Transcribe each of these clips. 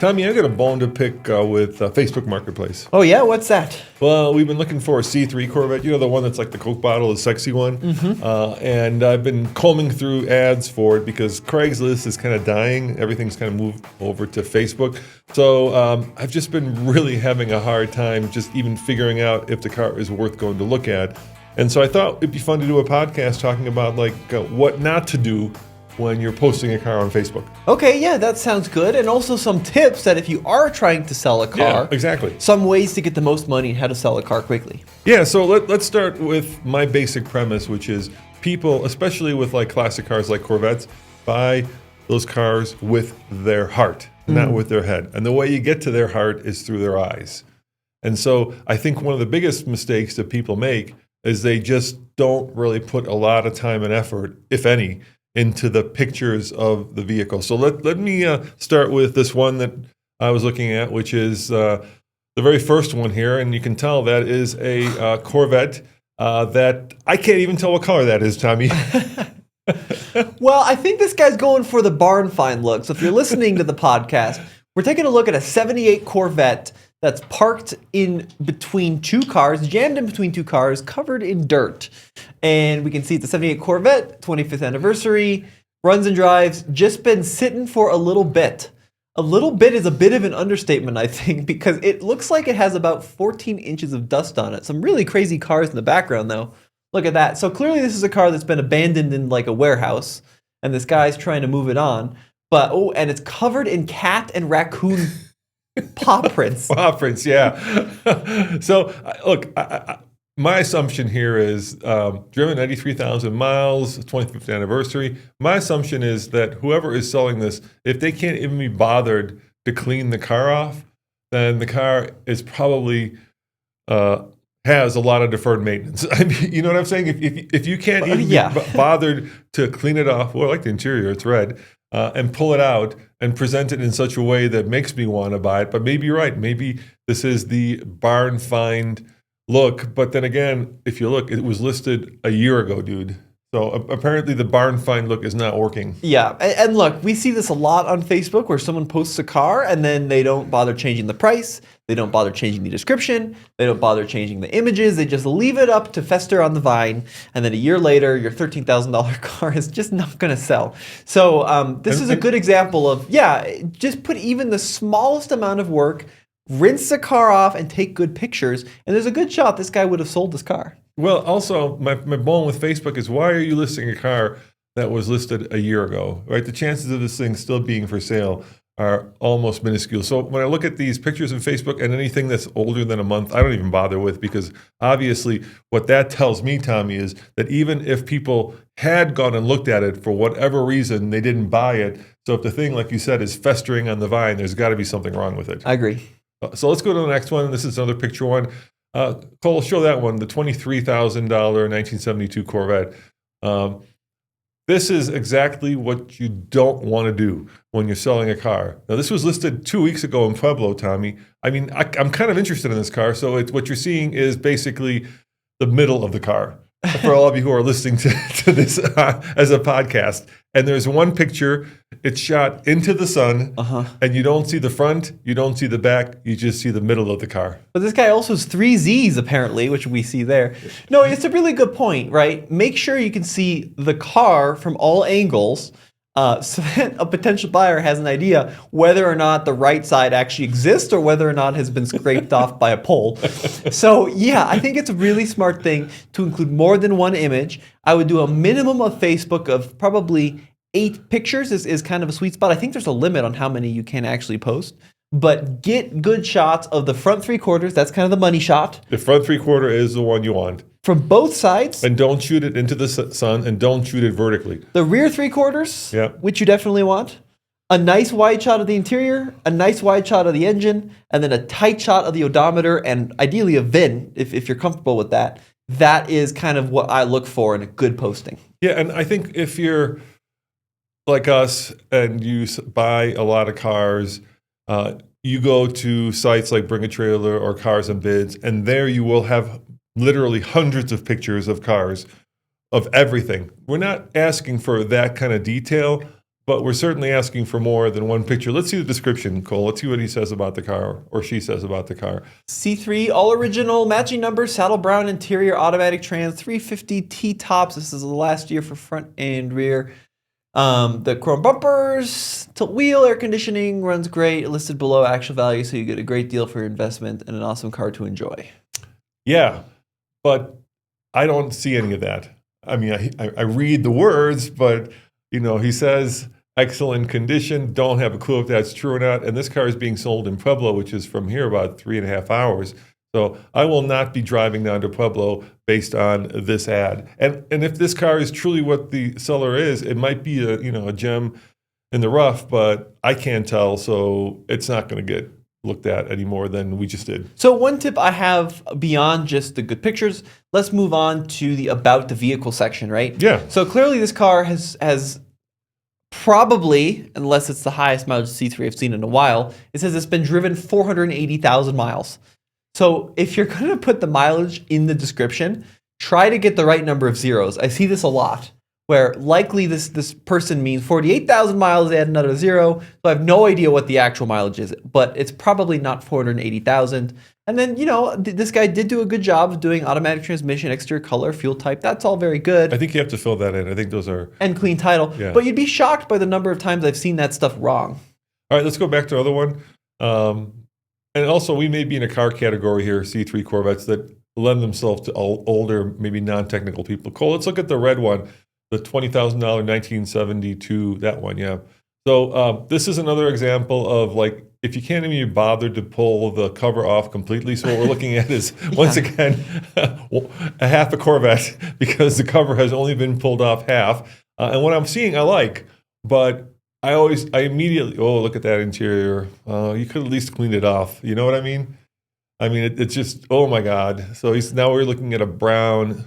Tommy, I got a bone to pick with Facebook Marketplace. Oh, yeah? What's that? Well, we've been looking for a C3 Corvette, the one that's like the Coke bottle, the sexy one. Mm-hmm. And I've been combing through ads for it because Craigslist is kind of dying. Everything's kind of moved over to Facebook. So I've just been really having a hard time just even figuring out if the car is worth going to look at. And so I thought it'd be fun to do a podcast talking about what not to do when you're posting a car on Facebook. Okay, yeah, that sounds good. And also some tips that if you are trying to sell a car, Yeah, exactly. some ways to get the most money and how to sell a car quickly. Yeah, so let's start with my basic premise, which is people, especially with like classic cars like Corvettes, buy those cars with their heart, not with their head. And the way you get to their heart is through their eyes. And so I think one of the biggest mistakes that people make is they just don't really put a lot of time and effort, if any, into the pictures of the vehicle. So let me start with this one that I was looking at, which is the very first one here. And you can tell that is a Corvette that I can't even tell what color that is, Tommy. Well, I think this guy's going for the barn find look. So if you're listening to the podcast, we're taking a look at a 78 Corvette that's parked in between two cars, jammed in between two cars, covered in dirt. And we can see it's a 78 Corvette, 25th anniversary, runs and drives, just been sitting for a little bit. A little bit is a bit of an understatement, I think, because it looks like it has about 14 inches of dust on it. Some really crazy cars in the background, though. Look at that. So clearly this is a car that's been abandoned in like a warehouse, and this guy's trying to move it on. But, and it's covered in cat and raccoon paw prints. Paw prints, yeah. So, look, my assumption here is driven 93,000 miles, 25th anniversary. My assumption is that whoever is selling this, if they can't even be bothered to clean the car off, then the car is probably has a lot of deferred maintenance. I mean, you know what I'm saying? If you can't even be bothered to clean it off, well, I like the interior, it's red, and pull it out and present it in such a way that makes me want to buy it. But maybe you're right. Maybe this is the barn find look. But then again, if you look, it was listed a year ago, dude. So apparently the barn find look is not working. Yeah, and look, we see this a lot on Facebook where someone posts a car and then they don't bother changing the price, they don't bother changing the description, they don't bother changing the images, they just leave it up to fester on the vine, and then a year later, your $13,000 car is just not going to sell. So this is a good example of, just put even the smallest amount of work, rinse the car off, and take good pictures, and there's a good shot this guy would have sold this car. Well, also, my bone with Facebook is, why are you listing a car that was listed a year ago, right? The chances of this thing still being for sale are almost minuscule. So when I look at these pictures on Facebook and anything that's older than a month, I don't even bother with, because obviously what that tells me, Tommy, is that even if people had gone and looked at it for whatever reason, they didn't buy it. So if the thing, like you said, is festering on the vine, there's got to be something wrong with it. I agree. So let's go to the next one. This is another picture one. Cole, show that one, the $23,000 1972 Corvette. This is exactly what you don't want to do when you're selling a car. Now, this was listed 2 weeks ago in Pueblo, Tommy. I mean, I'm kind of interested in this car. So what you're seeing is basically the middle of the car for all of you who are listening to this as a podcast. And there's one picture, it's shot into the sun, and you don't see the front, you don't see the back, you just see the middle of the car. But this guy also has 3 Zs, apparently, which we see there. No, it's a really good point, right? Make sure you can see the car from all angles, so that a potential buyer has an idea whether or not the right side actually exists or whether or not it has been scraped off by a pole. So yeah, I think it's a really smart thing to include more than one image. I would do a minimum of Facebook of probably 8 pictures is kind of a sweet spot. I think there's a limit on how many you can actually post. But get good shots of the front 3/4. That's kind of the money shot. The front 3/4 is the one you want. From both sides. And don't shoot it into the sun, and don't shoot it vertically. The rear 3/4, which you definitely want. A nice wide shot of the interior, a nice wide shot of the engine, and then a tight shot of the odometer, and ideally a VIN, if you're comfortable with that. That is kind of what I look for in a good posting. Yeah, and I think if you're like us and you buy a lot of cars, you go to sites like Bring a Trailer or Cars and Bids, and there you will have literally hundreds of pictures of cars, of everything. We're not asking for that kind of detail, but we're certainly asking for more than one picture. Let's see the description, Cole. Let's see what he says about the car, or she says about the car. C3, all original, matching numbers, saddle brown interior, automatic trans, 350 T-tops. This is the last year for front and rear. The chrome bumpers, tilt wheel, air conditioning, runs great. Listed below actual value, so you get a great deal for your investment and an awesome car to enjoy. Yeah, but I don't see any of that. I mean, I read the words, but he says excellent condition. Don't have a clue if that's true or not. And this car is being sold in Pueblo, which is from here about 3.5 hours. So I will not be driving down to Pueblo based on this ad. And if this car is truly what the seller is, it might be a gem in the rough, but I can't tell. So it's not going to get looked at any more than we just did. So one tip I have beyond just the good pictures, let's move on to the about the vehicle section, right? Yeah. So clearly this car has probably, unless it's the highest mileage C3 I've seen in a while, it says it's been driven 480,000 miles. So if you're going to put the mileage in the description, try to get the right number of zeros. I see this a lot, where likely this person means 48,000 miles, they add another zero. So I have no idea what the actual mileage is, but it's probably not 480,000. And then, this guy did do a good job of doing automatic transmission, exterior color, fuel type. That's all very good. I think you have to fill that in. I think those are... And clean title. Yeah. But you'd be shocked by the number of times I've seen that stuff wrong. All right, let's go back to another one. And also, we may be in a car category here, C3 Corvettes, that lend themselves to older, maybe non-technical people. Cole, let's look at the red one, the $20,000 1972, that one, yeah. So this is another example of, like, if you can't even be bothered to pull the cover off completely. So what we're looking at is, once again, a half a Corvette, because the cover has only been pulled off half. And what I'm seeing, I like, but I immediately, look at that interior. You could at least clean it off. You know what I mean? I mean, it's just, oh my God. So now we're looking at a brown,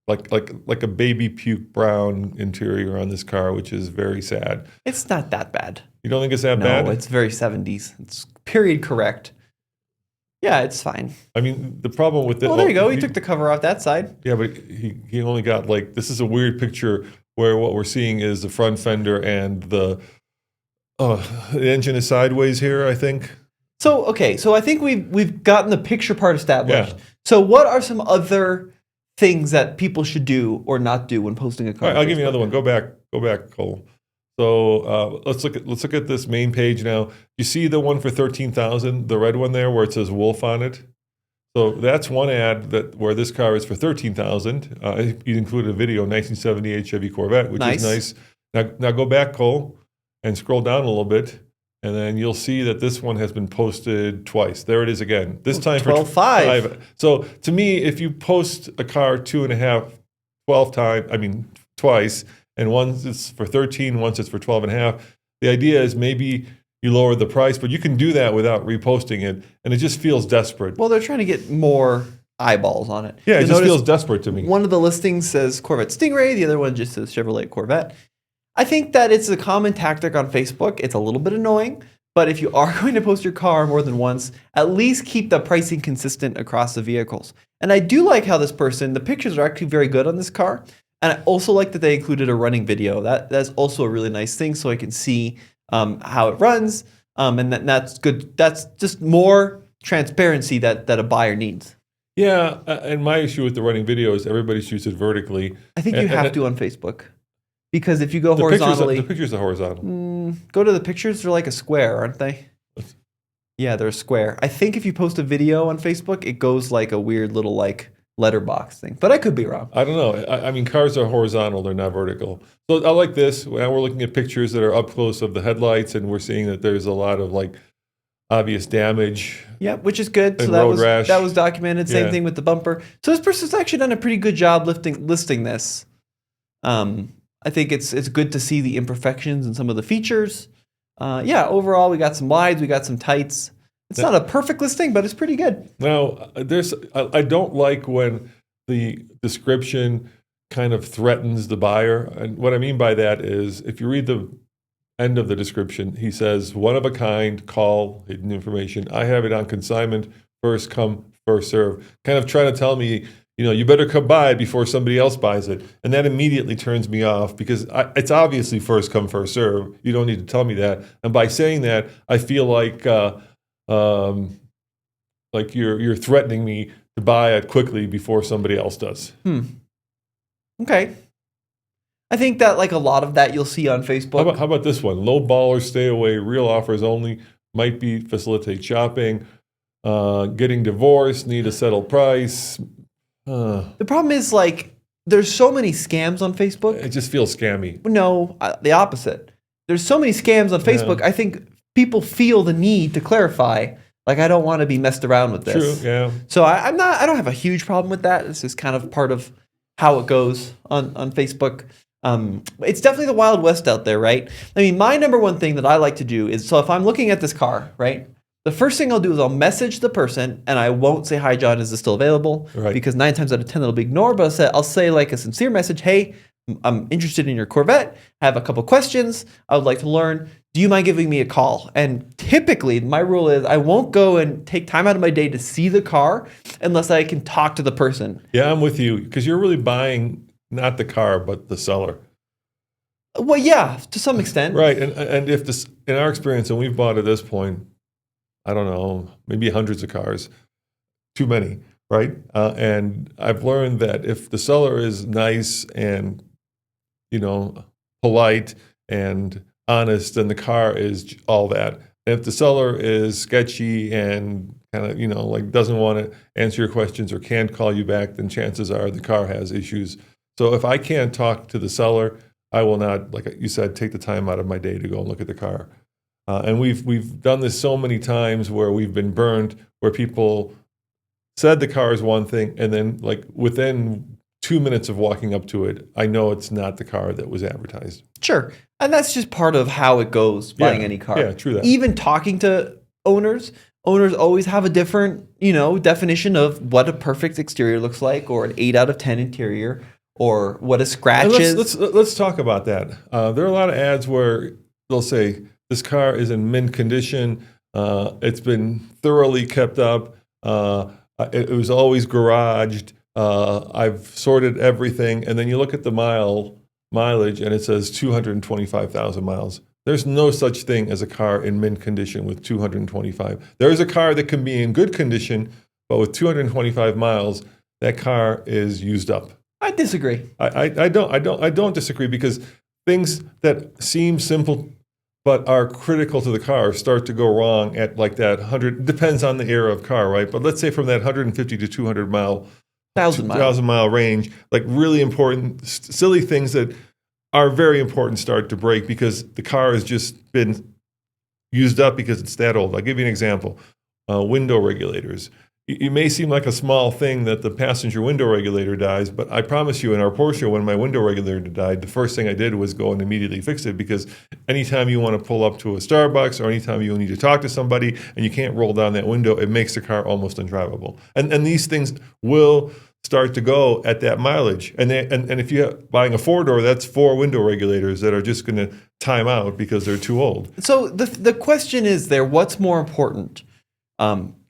like a baby puke brown interior on this car, which is very sad. It's not that bad. You don't think it's that bad? No, it's very 70s. It's period correct. Yeah, it's fine. I mean, the problem with it. Well, there you go. He took the cover off that side. Yeah, but he only got, like, this is a weird picture where what we're seeing is the front fender and the engine is sideways here, I think. So, okay. So I think we've gotten the picture part established. Yeah. So what are some other things that people should do or not do when posting a car? All right, I'll give you another one. Go back, Cole. So let's look at this main page now. You see the one for 13,000, the red one there where it says Wolf on it. So that's one ad where this car is for 13,000. You included a video, 1978 Chevy Corvette, which is nice. Now go back, Cole, and scroll down a little bit, and then you'll see that this one has been posted twice. There it is again. This time for 12.5. So to me, if you post a car 12 times, twice, and once it's for 13, once it's for 12.5, the idea is maybe you lower the price, but you can do that without reposting it, and it just feels desperate. Well, they're trying to get more eyeballs on it. Yeah, it just feels desperate to me. One of the listings says Corvette Stingray, the other one just says Chevrolet Corvette. I think that it's a common tactic on Facebook. It's a little bit annoying, but if you are going to post your car more than once, at least keep the pricing consistent across the vehicles. And I do like how the pictures are actually very good on this car, and I also like that they included a running video. That's also a really nice thing, so I can see how it runs, and that's good. That's just more transparency that a buyer needs. Yeah, and my issue with the running video is everybody shoots it vertically. I think you have to on Facebook, because if you go horizontally, the pictures are horizontal. Go to the pictures; they're like a square, aren't they? Yeah, they're a square. I think if you post a video on Facebook, it goes like a weird little like letterbox thing, but I could be wrong. I don't know. I mean, cars are horizontal; they're not vertical. So I like this. Now we're looking at pictures that are up close of the headlights, and we're seeing that there's a lot of like obvious damage. Yeah, which is good. So that was documented. Same thing with the bumper. So this person's actually done a pretty good job listing this. I think it's good to see the imperfections and some of the features. Overall, we got some wides, we got some tights. It's not a perfect listing, but it's pretty good. Now, I don't like when the description kind of threatens the buyer. And what I mean by that is, if you read the end of the description, he says, one of a kind, call, hidden information. I have it on consignment, first come, first serve. Kind of trying to tell me you better come buy it before somebody else buys it. And that immediately turns me off because it's obviously first come, first serve. You don't need to tell me that. And by saying that, I feel like you're threatening me to buy it quickly before somebody else does. Okay. I think that like a lot of that you'll see on Facebook. How about this one? Low ballers stay away. Real offers only. Might be facilitate shopping. Getting divorced. Need a settled price. The problem is like there's so many scams on Facebook. It just feels scammy. No, the opposite. There's so many scams on Facebook. I think people feel the need to clarify. Like I don't want to be messed around with this. True. Yeah. So I don't have a huge problem with that. This is kind of part of how it goes on Facebook. It's definitely the Wild West out there, right? I mean, my number one thing that I like to do is, so if I'm looking at this car, right? The first thing I'll do is I'll message the person and I won't say, "Hi, John, is this still available?" Right. Because 9 times out of 10 that'll be ignored, but I'll say like a sincere message, "Hey, I'm interested in your Corvette. I have a couple questions. I would like to learn. Do you mind giving me a call?" And typically my rule is I won't go and take time out of my day to see the car unless I can talk to the person. Yeah, I'm with you because you're really buying not the car, but the seller. Well, yeah, to some extent. Right. And if this, in our experience, and we've bought at this point, I don't know, maybe hundreds of cars, too many, right? And I've learned that if the seller is nice and, polite and honest, then the car is all that. And if the seller is sketchy and kind of, like doesn't want to answer your questions or can't call you back, then chances are the car has issues. So if I can't talk to the seller, I will not, like you said, take the time out of my day to go and look at the car. And we've done this so many times where we've been burned, where people said the car is one thing, and then like within 2 minutes of walking up to it, I know it's not the car that was advertised. Sure. And that's just part of how it goes buying any car. Yeah, true that. Even talking to owners always have a different, definition of what a perfect exterior looks like, or an 8 out of 10 interior, or what a scratch is. Let's talk about that. There are a lot of ads where they'll say, this car is in mint condition. It's been thoroughly kept up. It was always garaged. I've sorted everything. And then you look at the mileage and it says 225,000 miles. There's no such thing as a car in mint condition with 225. There is a car that can be in good condition, but with 225 miles, that car is used up. I disagree. I don't disagree because things that seem simple but are critical to the car start to go wrong at like that 100, depends on the era of car, right? But let's say from that 150 to 200 mile, 1,000 mile range, like really important, silly things that are very important start to break because the car has just been used up because it's that old. I'll give you an example. Window regulators. It may seem like a small thing that the passenger window regulator dies, but I promise you in our Porsche, when my window regulator died, the first thing I did was go and immediately fix it because anytime you want to pull up to a Starbucks or anytime you need to talk to somebody and you can't roll down that window, it makes the car almost undrivable. And these things will start to go at that mileage. And if you're buying a 4-door, that's 4 window regulators that are just going to time out because they're too old. So the question is there, what's more important?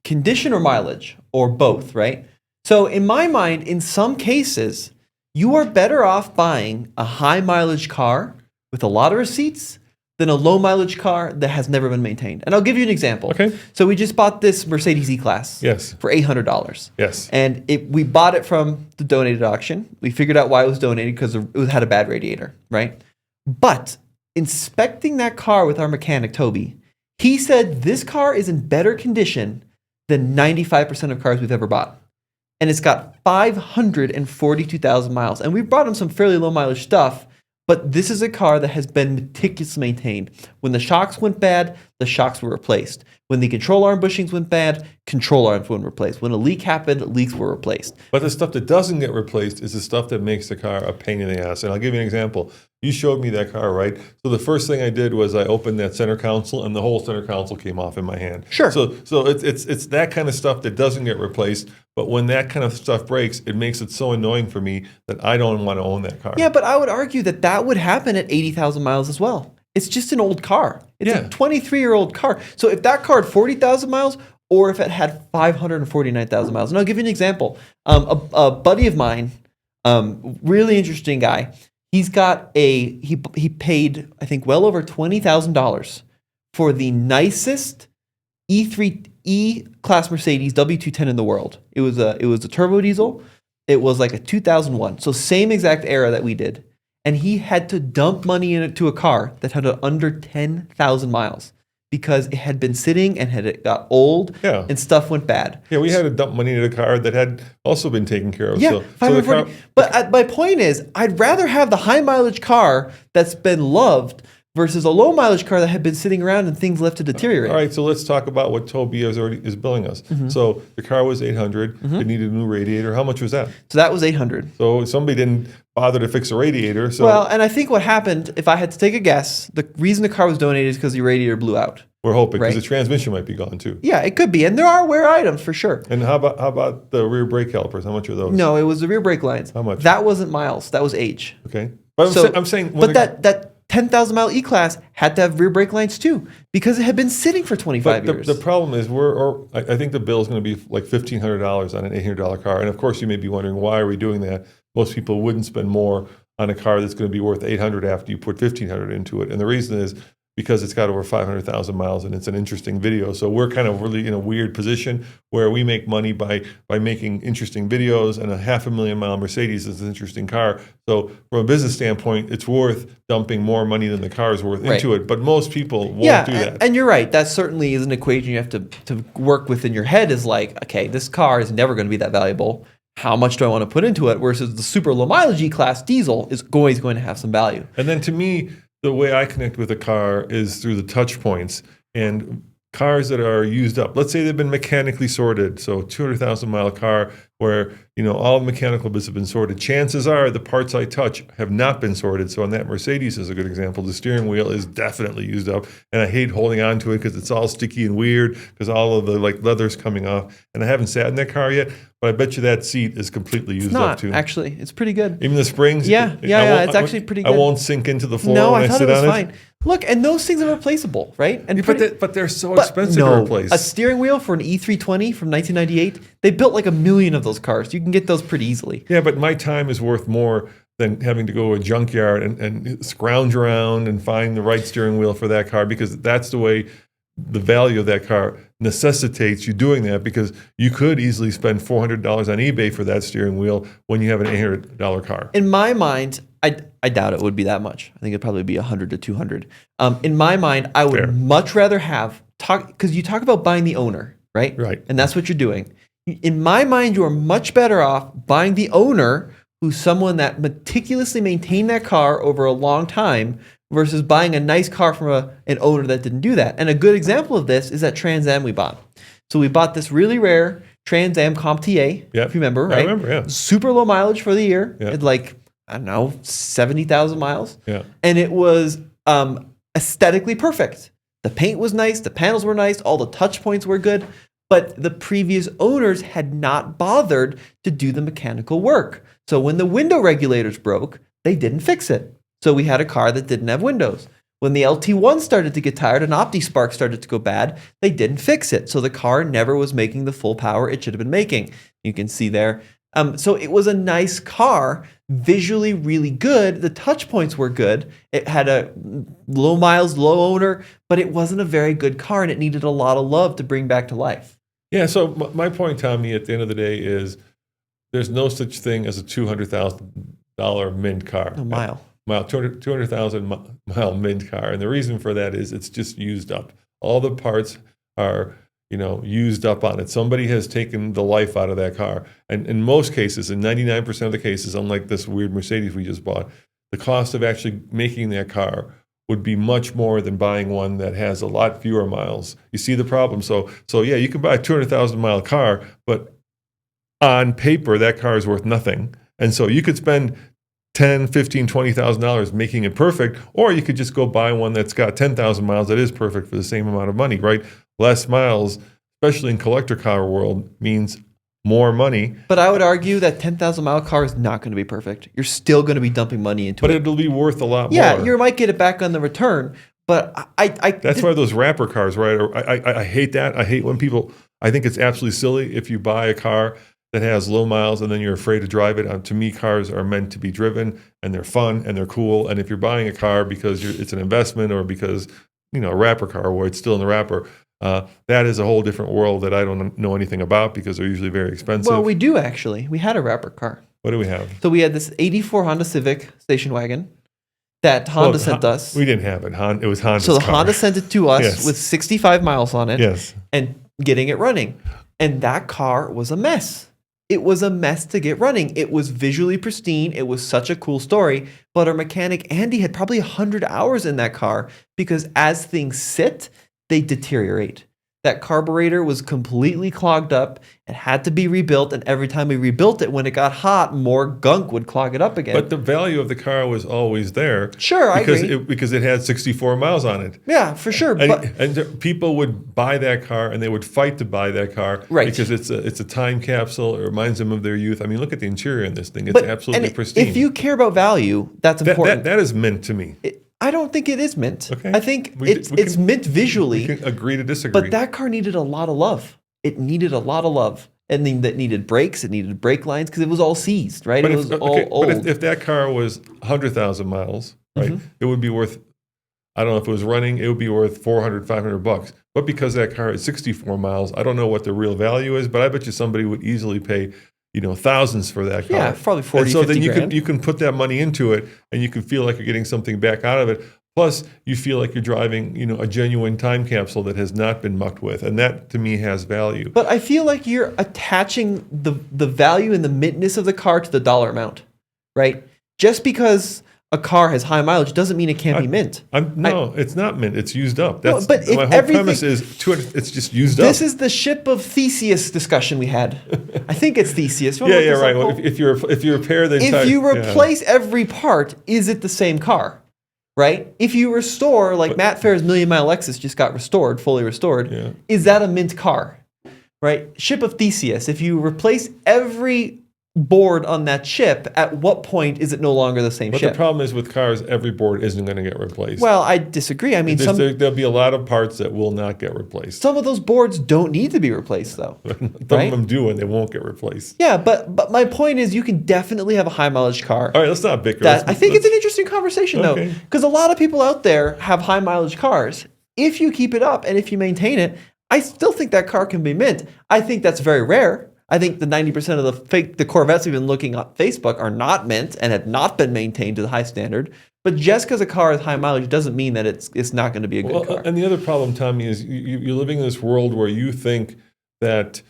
Condition or mileage, or both, right? So in my mind, in some cases, you are better off buying a high mileage car with a lot of receipts than a low mileage car that has never been maintained. And I'll give you an example. Okay. So we just bought this Mercedes E-Class for $800. Yes. And we bought it from the donated auction. We figured out why it was donated because it had a bad radiator, right? But inspecting that car with our mechanic, Toby, he said this car is in better condition than 95% of cars we've ever bought. And it's got 542,000 miles. And we brought him some fairly low mileage stuff, but this is a car that has been meticulously maintained. When the shocks went bad, the shocks were replaced. When the control arm bushings went bad, control arms were replaced. When a leak happened, leaks were replaced. But the stuff that doesn't get replaced is the stuff that makes the car a pain in the ass. And I'll give you an example. You showed me that car, right? So the first thing I did was I opened that center console, and the whole center console came off in my hand. Sure. So it's that kind of stuff that doesn't get replaced. But when that kind of stuff breaks, it makes it so annoying for me that I don't want to own that car. Yeah, but I would argue that would happen at 80,000 miles as well. It's just an old car. It's a 23-year-old car. So if that car had 40,000 miles or if it had 549,000 miles. And I'll give you an example. A buddy of mine, really interesting guy. He's got he paid, I think, well over $20,000 for the nicest E-Class Mercedes W210 in the world. It was a turbo diesel. It was like a 2001. So same exact era that we did. And he had to dump money into a car that had under 10,000 miles because it had been sitting and it got old and stuff went bad. Yeah, we had to dump money into a car that had also been taken care of. Yeah, but my point is, I'd rather have the high mileage car that's been loved versus a low mileage car that had been sitting around and things left to deteriorate. All right, so let's talk about what Toby is billing us. So the car was $800. It needed a new radiator. How much was that? So that was $800. So somebody didn't bother to fix a radiator. So well, and I think what happened, if I had to take a guess, the reason the car was donated is because the radiator blew out. We're hoping because the transmission might be gone too. Yeah, it could be, and there are wear items for sure. And how about the rear brake calipers? How much are those? No, it was the rear brake lines. How much? That wasn't miles. That was age. Okay, but I'm saying. But that 10,000 mile E-Class had to have rear brake lines too because it had been sitting for 25 years. The problem is I think the bill is going to be like $1,500 on an $800 car. And of course, you may be wondering, why are we doing that? Most people wouldn't spend more on a car that's going to be worth $800 after you put $1,500 into it. And the reason is because it's got over 500,000 miles and it's an interesting video. So we're kind of really in a weird position where we make money by making interesting videos, and a 500,000 mile Mercedes is an interesting car. So from a business standpoint, it's worth dumping more money than the car is worth into it. But most people won't do that. And you're right. That certainly is an equation you have to work with in your head, is like, okay, this car is never going to be that valuable. How much do I want to put into it? Versus the super low mileage E-Class diesel is always going to have some value. And then to me, the way I connect with a car is through the touch points, and cars that are used up. Let's say they've been mechanically sorted. So 200,000 mile car where, all the mechanical bits have been sorted. Chances are the parts I touch have not been sorted. So on that Mercedes is a good example. The steering wheel is definitely used up, and I hate holding on to it because it's all sticky and weird because all of the leather's coming off. And I haven't sat in that car yet, but I bet you that seat is completely used up too. Actually, it's pretty good. Even the springs? Yeah, it's actually pretty good. I won't sink into the floor when I thought sit it was on fine. Look, and those things are replaceable, right? And but they're so expensive to replace. A steering wheel for an E320 from 1998, they built like 1 million of those cars. You can get those pretty easily. Yeah, but my time is worth more than having to go to a junkyard and scrounge around and find the right steering wheel for that car, because that's the way the value of that car necessitates you doing that, because you could easily spend $400 on eBay for that steering wheel when you have an $800 car. In my mind, I doubt it would be that much. I think it'd probably be 100 to 200. In my mind, I would much rather because you talk about buying the owner, right? Right. And that's what you're doing. In my mind, you are much better off buying the owner, who's someone that meticulously maintained that car over a long time, versus buying a nice car from an owner that didn't do that. And a good example of this is that Trans Am we bought. So we bought this really rare Trans Am Comp TA, if you remember, right? I remember, yeah. Super low mileage for the year. Yeah. It like, I don't know, 70,000 miles. Yeah. And it was aesthetically perfect. The paint was nice, the panels were nice, all the touch points were good, but the previous owners had not bothered to do the mechanical work. So when the window regulators broke, they didn't fix it. So we had a car that didn't have windows. When the LT1 started to get tired and OptiSpark started to go bad, they didn't fix it. So the car never was making the full power it should have been making. You can see there. So it was a nice car, visually really good. The touch points were good. It had a low miles, low owner, but it wasn't a very good car, and it needed a lot of love to bring back to life. Yeah, so my point, Tommy, at the end of the day is there's no such thing as a $200,000 mint car. A mile. 200,000 mile mint car. And the reason for that is it's just used up. All the parts are, used up on it. Somebody has taken the life out of that car. And in most cases, in 99% of the cases, unlike this weird Mercedes we just bought, the cost of actually making that car would be much more than buying one that has a lot fewer miles. You see the problem? So yeah, you can buy a 200,000 mile car, but on paper, that car is worth nothing. And so you could spend $10,000, $15,000, $20,000 making it perfect, or you could just go buy one that's got 10,000 miles that is perfect for the same amount of money, right? Less miles, especially in collector car world, means more money. But I would argue that 10,000 mile car is not going to be perfect. You're still going to be dumping money into it. But it'll be worth a lot more. Yeah, you might get it back on the return. But that's why those wrapper cars, right? I hate that. I hate when people. I think it's absolutely silly if you buy a car that has low miles and then you're afraid to drive it. To me, cars are meant to be driven, and they're fun and they're cool. And if you're buying a car because it's an investment or because, a wrapper car where it's still in the wrapper, that is a whole different world that I don't know anything about because they're usually very expensive. Well, we do actually. We had a wrapper car. What do we have? So we had this 84 Honda Civic station wagon that Honda sent us. We didn't have it. It was Honda's So the car. Honda sent it to us Yes. with 65 miles on it Yes. and getting it running. And that car was a mess. It was a mess to get running. It was visually pristine. It was such a cool story. But our mechanic, Andy, had probably 100 hours in that car because as things sit, they deteriorate. That carburetor was completely clogged up and had to be rebuilt. And every time we rebuilt it, when it got hot, more gunk would clog it up again. But the value of the car was always there. Sure, I agree. Because it had 64 miles on it. Yeah, for sure. And people would buy that car and they would fight to buy that car because it's a time capsule. It reminds them of their youth. I mean, look at the interior in this thing. It's absolutely pristine. If you care about value, that's important. That is mint to me. I don't think it is mint. Okay. I think it's mint visually. We can agree to disagree. But that car needed a lot of love. It needed a lot of love. And then that needed brakes. It needed brake lines because it was all seized, right? It was all old. But if that car was 100,000 miles, right, it would be worth, I don't know if it was running, it would be worth $400, $500. But because that car is 64 miles, I don't know what the real value is, but I bet you somebody would easily pay thousands for that car. Yeah, probably 40, and so 50 then grand. you can put that money into it and you can feel like you're getting something back out of it. Plus, you feel like you're driving, a genuine time capsule that has not been mucked with. And that, to me, has value. But I feel like you're attaching the value and the mintness of the car to the dollar amount, right? Just because a car has high mileage doesn't mean it can't be mint. It's not mint. It's used up. That's, but if my whole premise is it's just used up. This is the ship of Theseus discussion we had. I think it's Theseus. Yeah, right. Well, if you repair the entire... If you replace every part, is it the same car? Right? If you restore, like Matt Fair's Million Mile Lexus just got restored, fully restored, is that a mint car? Right? Ship of Theseus. If you replace every board on that ship, at what point is it no longer the same ship? But the problem is with cars, every board isn't going to get replaced. Well, I disagree. I mean, there'll be a lot of parts that will not get replaced. Some of those boards don't need to be replaced, though. Some of them do, and they won't get replaced. Yeah, but my point is, you can definitely have a high mileage car. All right, let's not bicker. I think it's an interesting conversation, though, because a lot of people out there have high mileage cars. If you keep it up and if you maintain it, I still think that car can be mint. I think that's very rare. I think the 90% of the Corvettes we've been looking at Facebook are not mint and have not been maintained to the high standard. But just because a car has high mileage doesn't mean that it's not going to be a good car. And the other problem, Tommy, is you're living in this world where you think that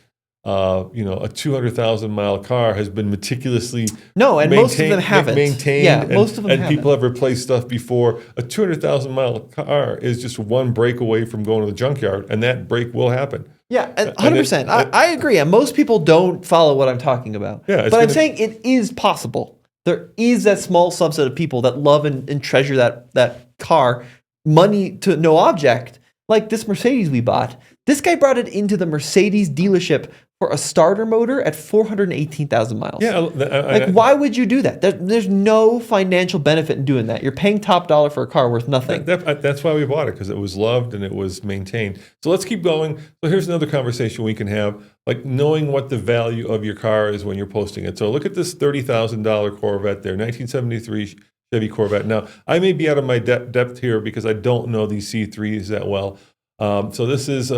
a 200,000 mile car has been meticulously most of them haven't. Maintained. Yeah, most of them haven't. And people have replaced stuff before. A 200,000 mile car is just one break away from going to the junkyard, and that break will happen. Yeah, 100%. I agree. And most people don't follow what I'm talking about. Yeah, but I'm saying it is possible. There is that small subset of people that love and treasure that car, money to no object, like this Mercedes we bought. This guy brought it into the Mercedes dealership for a starter motor at 418,000 miles. Yeah, why would you do that? There's no financial benefit in doing that. You're paying top dollar for a car worth nothing. That's why we bought it, because it was loved and it was maintained. So let's keep going. So here's another conversation we can have, like knowing what the value of your car is when you're posting it. So look at this $30,000 Corvette there, 1973 Chevy Corvette. Now, I may be out of my depth here because I don't know these C3s that well. So this is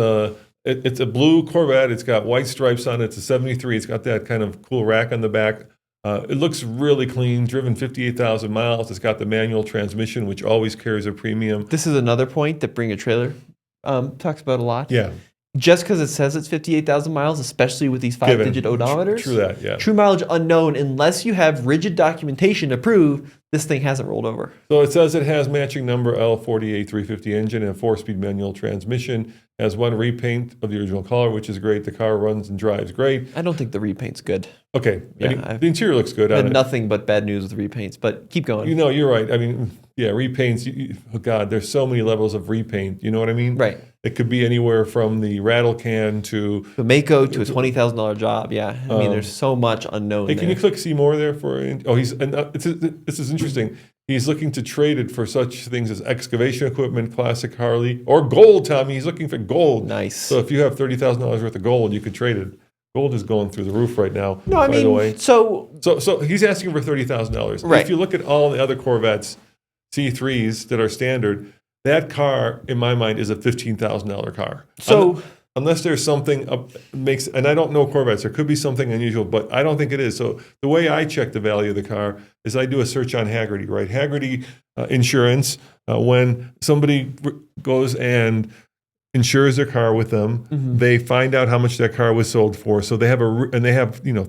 it's a blue Corvette. It's got white stripes on it. It's a 73. It's got that kind of cool rack on the back. It looks really clean, driven 58,000 miles. It's got the manual transmission, which always carries a premium. This is another point that Bring a Trailer talks about a lot. Yeah. Just because it says it's 58,000 miles, especially with these 5-digit odometers. True that, yeah. True mileage unknown, unless you have rigid documentation to prove this thing hasn't rolled over. So it says it has matching number L48 engine and a 4-speed manual transmission. Has one repaint of the original color, which is great. The car runs and drives great. I don't think the repaint's good. Okay. Yeah, the interior looks good. I had nothing but bad news with repaints, but keep going. You're right. I mean, yeah, repaints. Oh God, there's so many levels of repaint. You know what I mean? Right. It could be anywhere from the rattle can to the Mako to a $20,000 job. Yeah, I mean, there's so much unknown. Hey, can you click see more there for? Oh, this is interesting. he's looking to trade it for such things as excavation equipment, classic Harley, or gold, Tommy. He's looking for gold. Nice. So if you have $30,000 worth of gold, you could trade it. Gold is going through the roof right now, No, I by the way. mean, so So he's asking for $30,000. Right. If you look at all the other Corvettes, C3s that are standard, that car, in my mind, is a $15,000 car. So Unless there's something makes, and I don't know Corvettes, there could be something unusual, but I don't think it is. So the way I check the value of the car is I do a search on Haggerty, right? Haggerty Insurance, when somebody goes and insures their car with them, they find out how much that car was sold for. So they have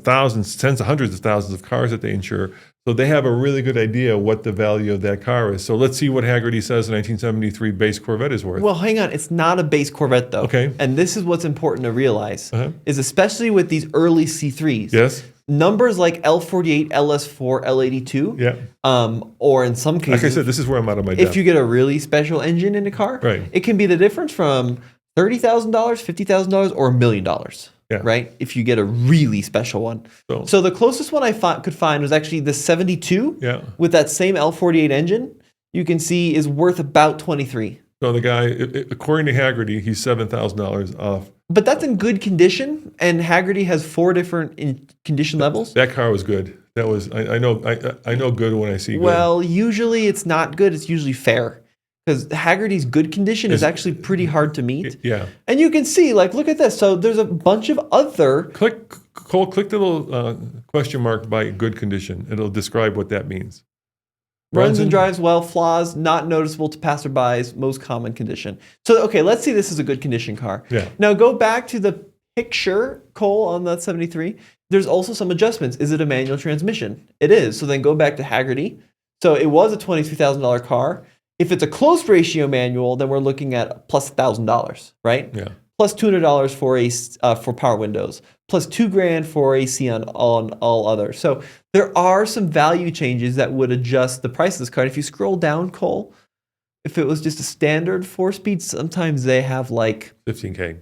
thousands, tens of hundreds of thousands of cars that they insure. So they have a really good idea what the value of that car is. So let's see what Haggerty says a 1973 base Corvette is worth. well, hang on. It's not a base Corvette though. Okay. And this is what's important to realize is especially with these early C3s. Yes. Numbers like L48, LS4, L82. Yeah. Or in some cases, Like I said, this is where I'm out of my depth. if you get a really special engine in a car, Right. it can be the difference from $30,000, $50,000, or $1 million. Yeah. Right? If you get a really special one. So the closest one I could find was actually the 72 Yeah. with that same L48 engine. You can see is worth about 23. So the guy, according to Haggerty, he's $7,000 off. But that's in good condition, and Haggerty has 4 different condition levels. That car was good. That was I know good when I see good. Well, usually it's not good. It's usually fair. Because Haggerty's good condition is actually pretty hard to meet. Yeah. And you can see, like, look at this. So there's a bunch of other... Click the little question mark by good condition. It'll describe what that means. Runs and drives well, flaws, not noticeable to passerbys, most common condition. So, okay, let's see this is a good condition car. Yeah. Now go back to the picture, Cole, on that 73. There's also some adjustments. Is it a manual transmission? It is. So then go back to Haggerty. So it was a $23,000 car. If it's a close ratio manual, then we're looking at plus $1,000, right? Yeah. Plus $200 for power windows, plus $2,000 for AC on all others. So there are some value changes that would adjust the price of this car. If you scroll down, Cole, if it was just a standard 4-speed, sometimes they have like $15K.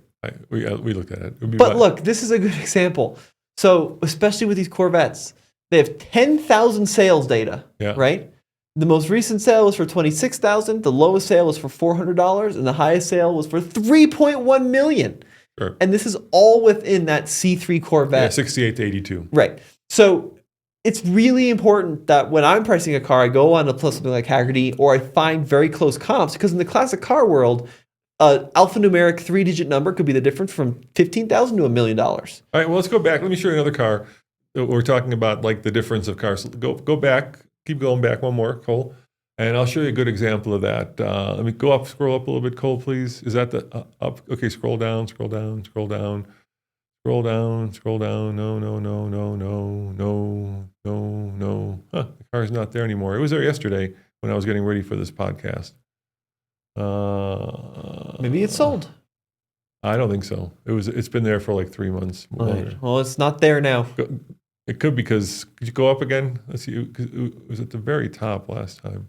We looked at it. But look, this is a good example. So especially with these Corvettes, they have 10,000 sales data, right? The most recent sale was for $26,000. The lowest sale was for $400, and the highest sale was for $3.1 million. Sure. And this is all within that C3 Corvette. Yeah, 68 to 82. Right. So it's really important that when I'm pricing a car, I go on to plus something like Haggerty, or I find very close comps, because in the classic car world, alphanumeric 3-digit number could be the difference from $15,000 to $1 million. All right. Well, let's go back. Let me show you another car. We're talking about like the difference of cars. Go back. Keep going back one more, Cole, and I'll show you a good example of that. Let me scroll up a little bit, Cole, please. Is that the up? Okay, scroll down. No. The car's not there anymore. It was there yesterday when I was getting ready for this podcast. Maybe it's sold. I don't think so. It's been there for like 3 months. Right. Well, it's not there now. It could, because could you go up again? Let's see. It was at the very top last time.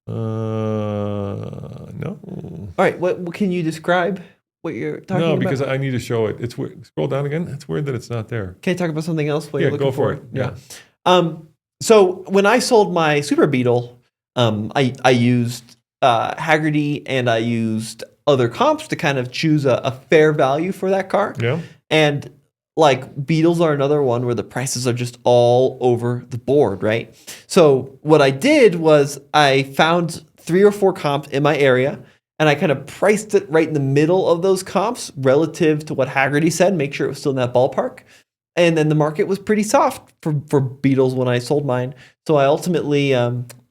No. All right. What can you describe what you're talking about? No, because I need to show it. It's weird. Scroll down again. It's weird that it's not there. Can I talk about something else while you're looking go for it? it. Yeah. So when I sold my Super Beetle, I used Haggerty and I used other comps to kind of choose a fair value for that car. Yeah. And like Beetles are another one where the prices are just all over the board, right? So what I did was I found 3 or 4 comps in my area, and I kind of priced it right in the middle of those comps relative to what Haggerty said, make sure it was still in that ballpark. And then the market was pretty soft for Beetles when I sold mine. So I ultimately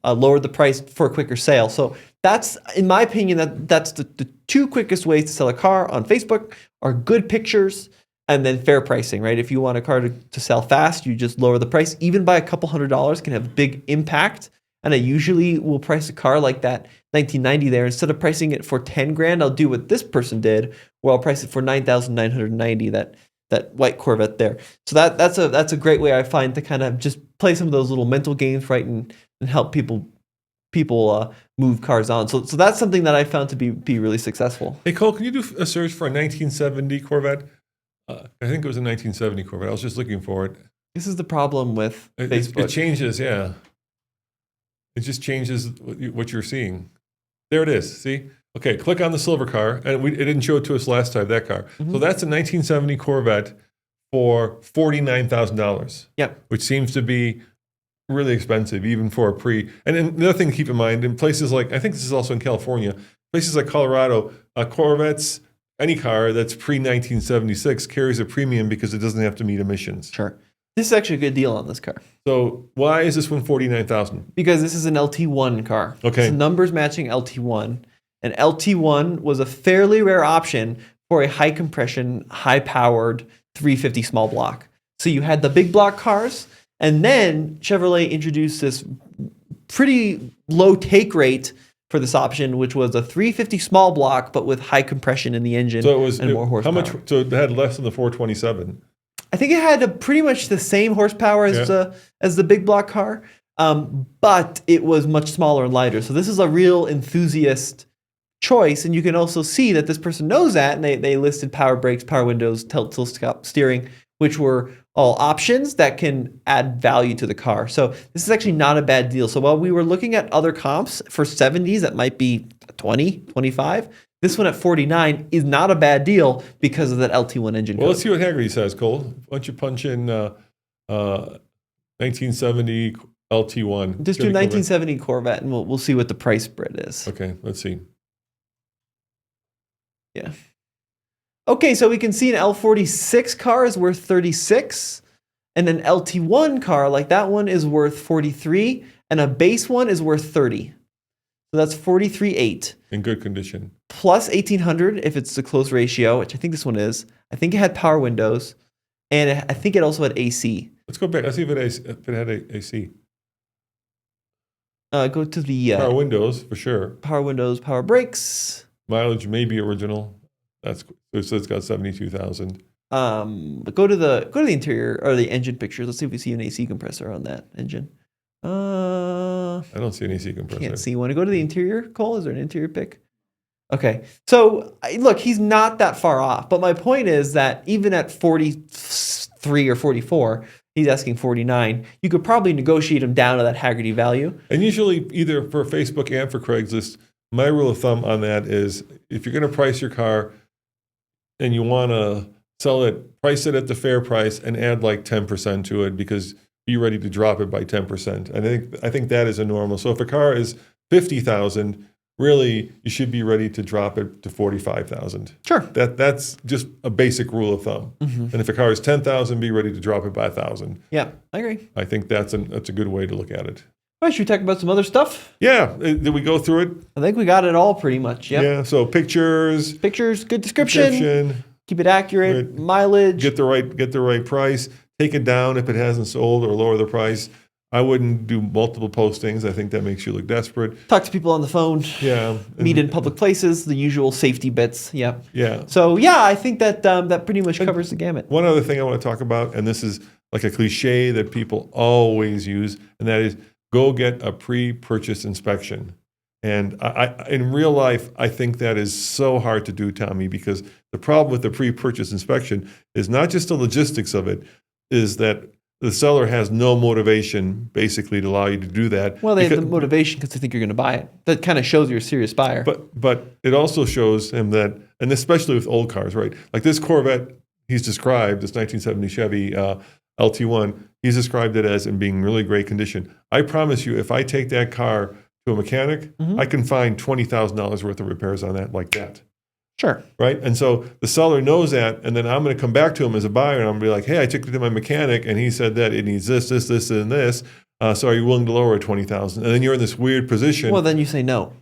lowered the price for a quicker sale. So that's, in my opinion, that's the 2 quickest ways to sell a car on Facebook are good pictures and then fair pricing, right? If you want a car to sell fast, you just lower the price. Even by a couple $100 can have a big impact. And I usually will price a car like that 1990 there. Instead of pricing it for $10,000, I'll do what this person did, where I'll price it for $9,990, that white Corvette there. So that's a great way I find to kind of just play some of those little mental games, right, and help people move cars on. So that's something that I found to be really successful. Hey, Cole, can you do a search for a 1970 Corvette? I think it was a 1970 Corvette. I was just looking for it. This is the problem with Facebook. It changes, yeah. It just changes what you're seeing. There it is. See? Okay, click on the silver car, and it didn't show it to us last time, that car. So that's a 1970 Corvette for $49,000. Yep. Which seems to be really expensive, even for a pre. And then the other thing to keep in mind, in places like, I think this is also in California, places like Colorado, Corvettes, any car that's pre-1976 carries a premium because it doesn't have to meet emissions. Sure. This is actually a good deal on this car. So why is this one $49,000? Because this is an LT1 car. Okay. It's numbers matching LT1. And LT1 was a fairly rare option for a high compression, high powered 350 small block. So you had the big block cars, and then Chevrolet introduced this pretty low take rate for this option, which was a 350 small block, but with high compression in the engine and more horsepower. How much? So it had less than the 427. I think it had pretty much the same horsepower as the big block car, but it was much smaller and lighter. So this is a real enthusiast choice, and you can also see that this person knows that, and they listed power brakes, power windows, tilt-stop steering, which were all options that can add value to the car. So this is actually not a bad deal. So while we were looking at other comps for 70s that might be 20, 25, this one at 49 is not a bad deal because of that LT1 engine code. Well, let's see what Haggerty says, Cole. Why don't you punch in 1970 LT1. Just do 1970 Corvette, and we'll see what the price spread is. Okay, let's see. Yeah. Okay, so we can see an L46 car is worth 36, and an LT1 car like that one is worth 43, and a base one is worth 30. So that's 43.8. In good condition. Plus 1800 if it's the close ratio, which I think this one is. I think it had power windows, and I think it also had AC. Let's go back. Let's see if it had AC. Go to the power windows for sure. Power windows, power brakes. Mileage may be original. That's so it's got 72,000. But go to the interior or the engine pictures. Let's see if we see an AC compressor on that engine. I don't see an AC compressor. Can't see one. Go to the interior, Cole. Is there an interior pic? Okay. So look, he's not that far off. But my point is that even at 43 or 44, he's asking 49. You could probably negotiate him down to that Haggerty value. And usually, either for Facebook and for Craigslist, my rule of thumb on that is if you're going to price your car and you want to sell it, price it at the fair price and add like 10% to it, because be ready to drop it by 10%. And I think that is a normal. So if a car is 50,000, really you should be ready to drop it to 45,000. Sure. That's just a basic rule of thumb. Mm-hmm. And if a car is 10,000, be ready to drop it by 1,000. Yeah, I agree. I think that's a good way to look at it. All right, should we talk about some other stuff? Yeah. Did we go through it? I think we got it all pretty much. Yep. Yeah. So pictures, good description. Keep it accurate. Right. Mileage. Get the right price. Take it down if it hasn't sold, or lower the price. I wouldn't do multiple postings. I think that makes you look desperate. Talk to people on the phone. Yeah. Meet in public places. The usual safety bits. Yeah. Yeah. So yeah, I think that that pretty much covers the gamut. One other thing I want to talk about, and this is like a cliche that people always use, and that is go get a pre-purchase inspection. And I in real life, I think that is so hard to do, Tommy, because the problem with the pre-purchase inspection is not just the logistics of it, is that the seller has no motivation, basically, to allow you to do that. Well, they have the motivation because they think you're going to buy it. That kind of shows you're a serious buyer. But it also shows him that, and especially with old cars, right? Like this Corvette he's described, this 1970 Chevy LT1, he's described it as in being really great condition. I promise you, if I take that car to a mechanic, I can find $20,000 worth of repairs on that like that. Sure. Right? And so the seller knows that, and then I'm going to come back to him as a buyer, and I'm going to be like, hey, I took it to my mechanic, and he said that it needs this, and this. So are you willing to lower it $20,000? And then you're in this weird position. Well, then you say no.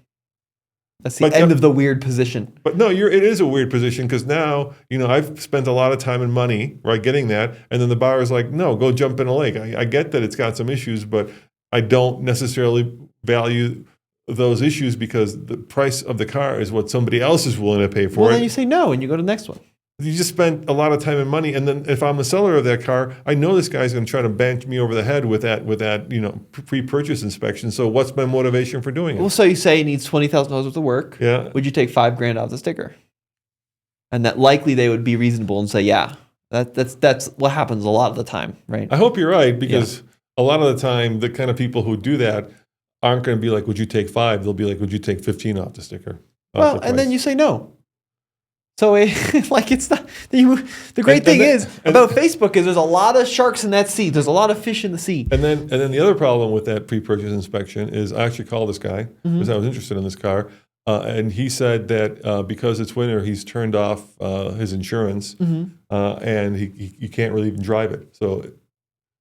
That's the end of the weird position. But no, it is a weird position, because now, I've spent a lot of time and money, right, getting that, and then the buyer's like, no, go jump in a lake. I get that it's got some issues, but I don't necessarily value those issues because the price of the car is what somebody else is willing to pay for. Well, then you say no and you go to the next one. You just spent a lot of time and money, and then if I'm the seller of that car, I know this guy's going to try to bang me over the head with that pre-purchase inspection. So what's my motivation for doing it? Well, so you say it needs $20,000 worth of work. Yeah. Would you take $5,000 off the sticker? And that likely they would be reasonable and say, yeah. That's what happens a lot of the time, right? I hope you're right, because a lot of the time the kind of people who do that aren't going to be like, would you take 5? They'll be like, would you take 15 off the sticker? Well, and then you say no. So like it's not the great thing about Facebook is there's a lot of sharks in that sea. There's a lot of fish in the sea. And then the other problem with that pre-purchase inspection is I actually called this guy because I was interested in this car, and he said that because it's winter, he's turned off his insurance, and he can't really even drive it. So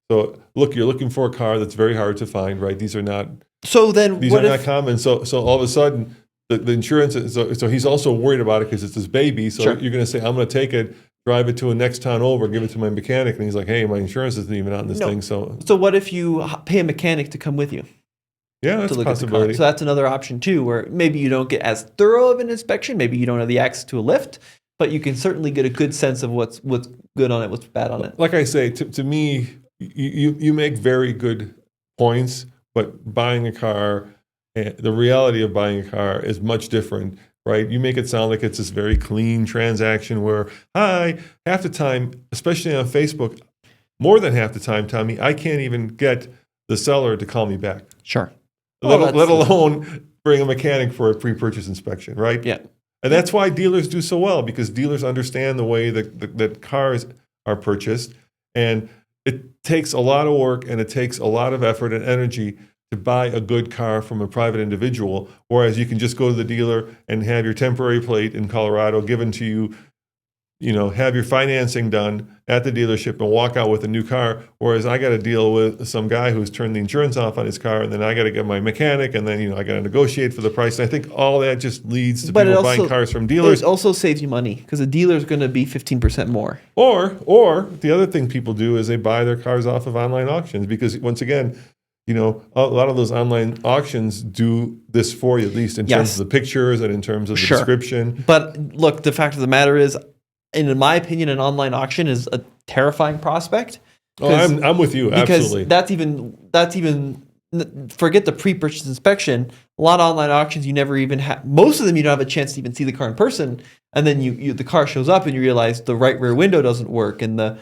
look, you're looking for a car that's very hard to find, right? These are not common. So all of a sudden. The insurance, so he's also worried about it because it's his baby. So you're going to say, I'm going to take it, drive it to a next town over, give it to my mechanic. And he's like, hey, my insurance isn't even on this thing. So what if you pay a mechanic to come with you? Yeah, that's a possibility. So that's another option too, where maybe you don't get as thorough of an inspection. Maybe you don't have the access to a lift, but you can certainly get a good sense of what's good on it, what's bad on it. Like I say, to me, you make very good points, but buying a car, the reality of buying a car is much different, right? You make it sound like it's this very clean transaction where, half the time, especially on Facebook, more than half the time, Tommy, I can't even get the seller to call me back. Sure. Let alone bring a mechanic for a pre-purchase inspection, right? Yeah. And that's why dealers do so well, because dealers understand the way that cars are purchased. And it takes a lot of work and it takes a lot of effort and energy to buy a good car from a private individual, whereas you can just go to the dealer and have your temporary plate in Colorado given to you, have your financing done at the dealership and walk out with a new car, whereas I got to deal with some guy who's turned the insurance off on his car, and then I got to get my mechanic, and then I got to negotiate for the price. And I think all that just leads to people buying cars from dealers. It also saves you money because a dealer is going to be 15% more. Or the other thing people do is they buy their cars off of online auctions, because once again, a lot of those online auctions do this for you, at least in terms of the pictures and in terms of the description. But look, the fact of the matter is, in my opinion, an online auction is a terrifying prospect. Oh, I'm with you, absolutely. Because that's even forget the pre-purchase inspection. A lot of online auctions, you never even have. Most of them, you don't have a chance to even see the car in person, and then the car shows up, and you realize the right rear window doesn't work, and the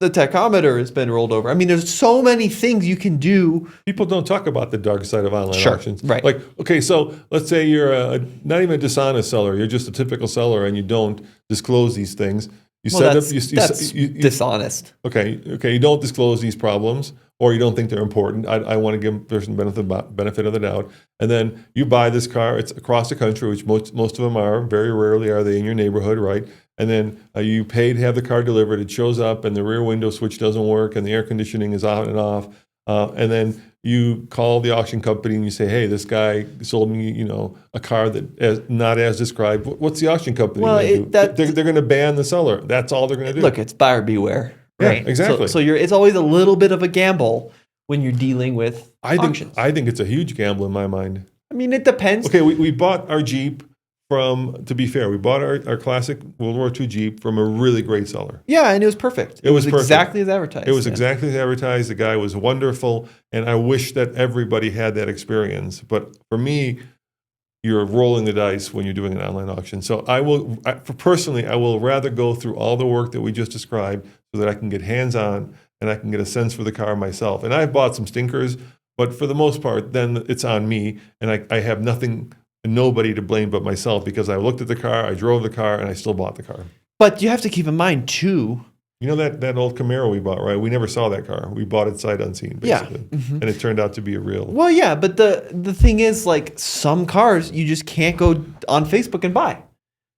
tachometer has been rolled over. I mean, there's so many things you can do. People don't talk about the dark side of online auctions. Right. Like, okay, so let's say you're not even a dishonest seller. You're just a typical seller, and you don't disclose these things. That's dishonest. Okay. You don't disclose these problems, or you don't think they're important. I want to give a person benefit of the doubt. And then you buy this car. It's across the country, which most of them are. Very rarely are they in your neighborhood, right? And then you pay to have the car delivered. It shows up, and the rear window switch doesn't work, and the air conditioning is on and off. And then you call the auction company and you say, "Hey, this guy sold me, a car that not as described." What's the auction company going to do? They're going to ban the seller. That's all they're going to do. Look, it's buyer beware, right? Yeah, exactly. So it's always a little bit of a gamble when you're dealing with auctions. I think it's a huge gamble in my mind. I mean, it depends. Okay, we bought our Jeep. To be fair, we bought our classic World War II Jeep from a really great seller. Yeah, and it was perfect. It was exactly as advertised. It was exactly as advertised. The guy was wonderful, and I wish that everybody had that experience. But for me, you're rolling the dice when you're doing an online auction. So I will rather go through all the work that we just described so that I can get hands-on and I can get a sense for the car myself. And I've bought some stinkers, but for the most part, then it's on me, and I have nobody to blame but myself, because I looked at the car, I drove the car, and I still bought the car. But you have to keep in mind too. That old Camaro we bought, right? We never saw that car. We bought it sight unseen, basically. Yeah. Mm-hmm. And it turned out to be a real. Well, yeah, but the thing is, like, some cars you just can't go on Facebook and buy.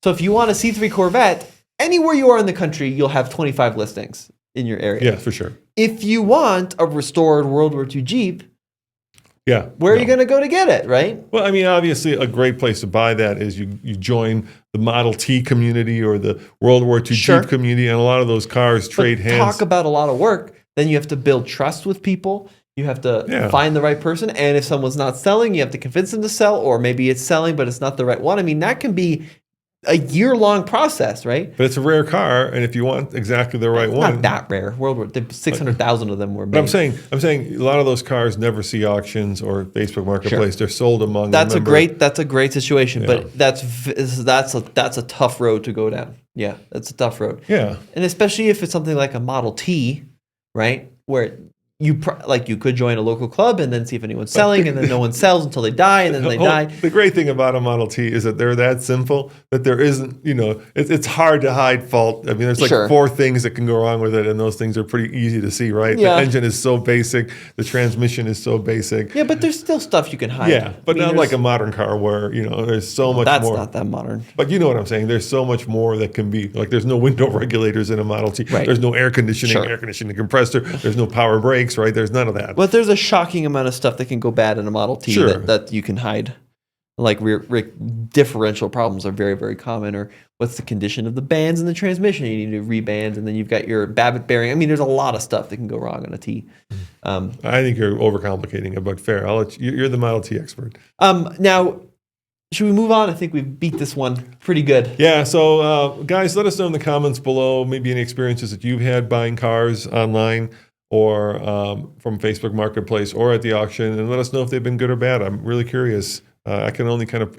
So if you want a C3 Corvette, anywhere you are in the country, you'll have 25 listings in your area. Yeah, for sure. If you want a restored World War II Jeep, where are you going to go to get it, right? Well, I mean, obviously, a great place to buy that is you join the Model T community or the World War II Jeep community, and a lot of those cars trade hands. Talk about a lot of work. Then you have to build trust with people. You have to find the right person. And if someone's not selling, you have to convince them to sell, or maybe it's selling, but it's not the right one. I mean, that can be a year-long process, right? But it's a rare car, and if you want exactly the right one, not that rare. 600,000 of them were made. But I'm saying a lot of those cars never see auctions or Facebook Marketplace. They're sold among. That's a great situation, but that's a tough road to go down. Yeah, that's a tough road. Yeah, and especially if it's something like a Model T, right, where you could join a local club and then see if anyone's selling, and then no one sells until they die, and then they die. The great thing about a Model T is that they're that simple that there isn't, it's hard to hide fault. I mean, there's like Sure. 4 things that can go wrong with it, and those things are pretty easy to see, right? Yeah. The engine is so basic, the transmission is so basic. Yeah, but there's still stuff you can hide. Yeah, but not like a modern car where, there's so much That's more. not that modern. But you know what I'm saying? There's so much more that can be, like there's no window regulators in a Model T. Right. There's no air conditioning, Sure. air conditioning compressor. There's no power brakes, right? There's none of that. But there's a shocking amount of stuff that can go bad in a Model T Sure. that you can hide. Like rear differential problems are very, very common. Or what's the condition of the bands in the transmission? You need to reband, and then you've got your Babbitt bearing. I mean, there's a lot of stuff that can go wrong on a T. I think you're overcomplicating it, but fair. You're the Model T expert. Now, should we move on? I think we've beat this one pretty good. Yeah, so guys, let us know in the comments below maybe any experiences that you've had buying cars online or from Facebook Marketplace or at the auction, and let us know if they've been good or bad. I'm really curious. I can only kind of,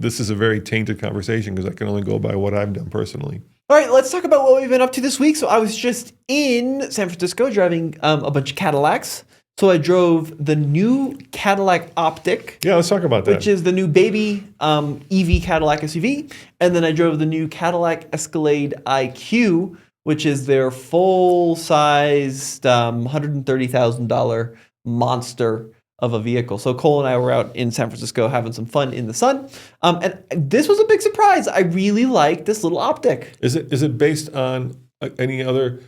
this is a very tainted conversation because I can only go by what I've done personally. All right, let's talk about what we've been up to this week. So I was just in San Francisco driving a bunch of Cadillacs. So I drove the new Cadillac Optic. Yeah, let's talk about that. Which is the new baby EV Cadillac SUV. And then I drove the new Cadillac Escalade IQ, which is their full-sized $130,000 monster of a vehicle. So Cole and I were out in San Francisco having some fun in the sun. And this was a big surprise. I really like this little Optic. Is it based on any other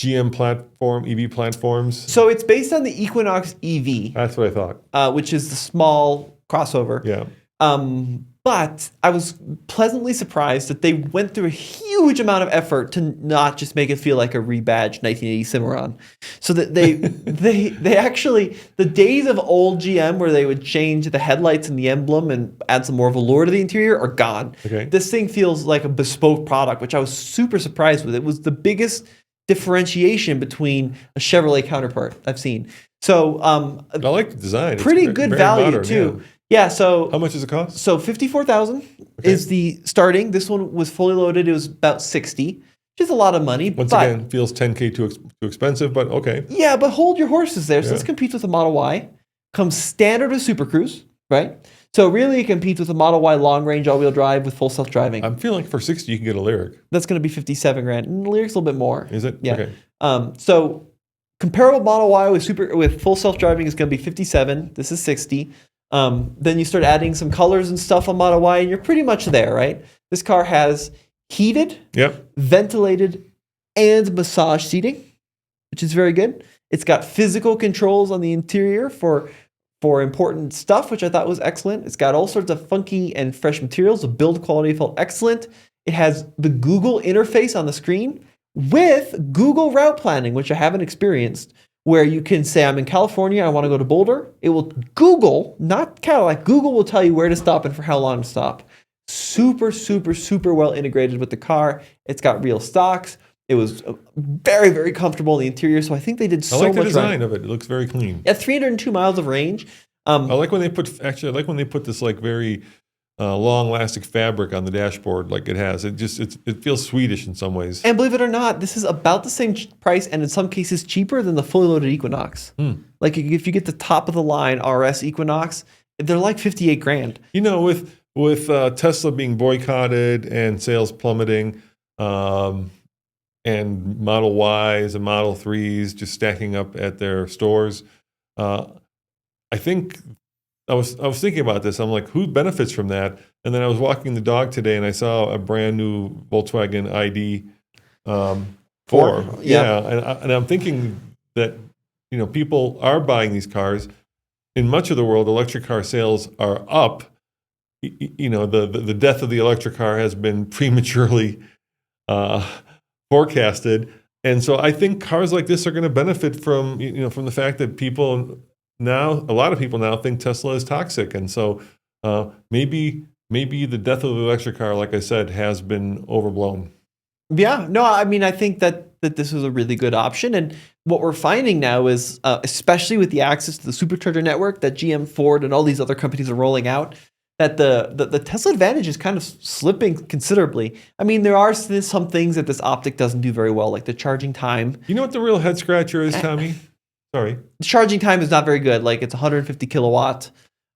GM platform, EV platforms? So it's based on the Equinox EV. That's what I thought. Which is the small crossover. Yeah. But I was pleasantly surprised that they went through a huge amount of effort to not just make it feel like a rebadged 1980 Cimarron. So that they actually, the days of old GM where they would change the headlights and the emblem and add some more velour to the interior are gone. Okay. This thing feels like a bespoke product, which I was super surprised with. It was the biggest differentiation between a Chevrolet counterpart I've seen. So I like the design. Pretty It's good very value modern, too. Yeah. Yeah, so How much does it cost? So $54,000 is the starting. This one was fully loaded. It was about $60,000, which is a lot of money. Once again, feels $10K too expensive, but okay. Yeah, but hold your horses there. So Yeah. this competes with the Model Y. Comes standard with Super Cruise, right? So really it competes with the Model Y long range all-wheel drive with full self-driving. I'm feeling like for 60 you can get a Lyric. That's going to be $57,000. And the Lyric's a little bit more. Is it? Yeah. Okay. So comparable Model Y with full self-driving is going to be $57,000. This is $60,000. Then you start adding some colors and stuff on Model Y, and you're pretty much there, right? This car has heated, ventilated, and massage seating, which is very good. It's got physical controls on the interior for important stuff, which I thought was excellent. It's got all sorts of funky and fresh materials. The build quality felt excellent. It has the Google interface on the screen with Google route planning, which I haven't experienced, where you can say, I'm in California, I want to go to Boulder. It will, Google, not Cadillac, Google will tell you where to stop and for how long to stop. Super, super, super well integrated with the car. It's got real stocks. It was very, very comfortable in the interior, so I think they did so much right. I like the design of it. It looks very clean. At 302 miles of range. I like when they put this like very long elastic fabric on the dashboard like it has. It feels Swedish in some ways. And believe it or not, this is about the same price and in some cases cheaper than the fully loaded Equinox. Like if you get the top of the line RS Equinox, they're like $58,000. You know, with Tesla being boycotted and sales plummeting, and Model Ys and Model 3s just stacking up at their stores, I think I was thinking about this. I'm like, who benefits from that? And then I was walking the dog today, and I saw a brand new Volkswagen ID 4. Yeah, and I'm thinking that people are buying these cars. In much of the world, electric car sales are up. The death of the electric car has been prematurely forecasted, and so I think cars like this are going to benefit from from the fact that a lot of people now think Tesla is toxic, and so maybe the death of the electric car, like I said, has been overblown. Yeah, no, I mean, I think that this is a really good option, and what we're finding now is, especially with the access to the supercharger network that GM, Ford, and all these other companies are rolling out, that the Tesla Advantage is kind of slipping considerably. I mean, there are some things that this Optic doesn't do very well, like the charging time. You know what the real head scratcher is, Tommy? Sorry. The charging time is not very good. Like it's 150 kilowatt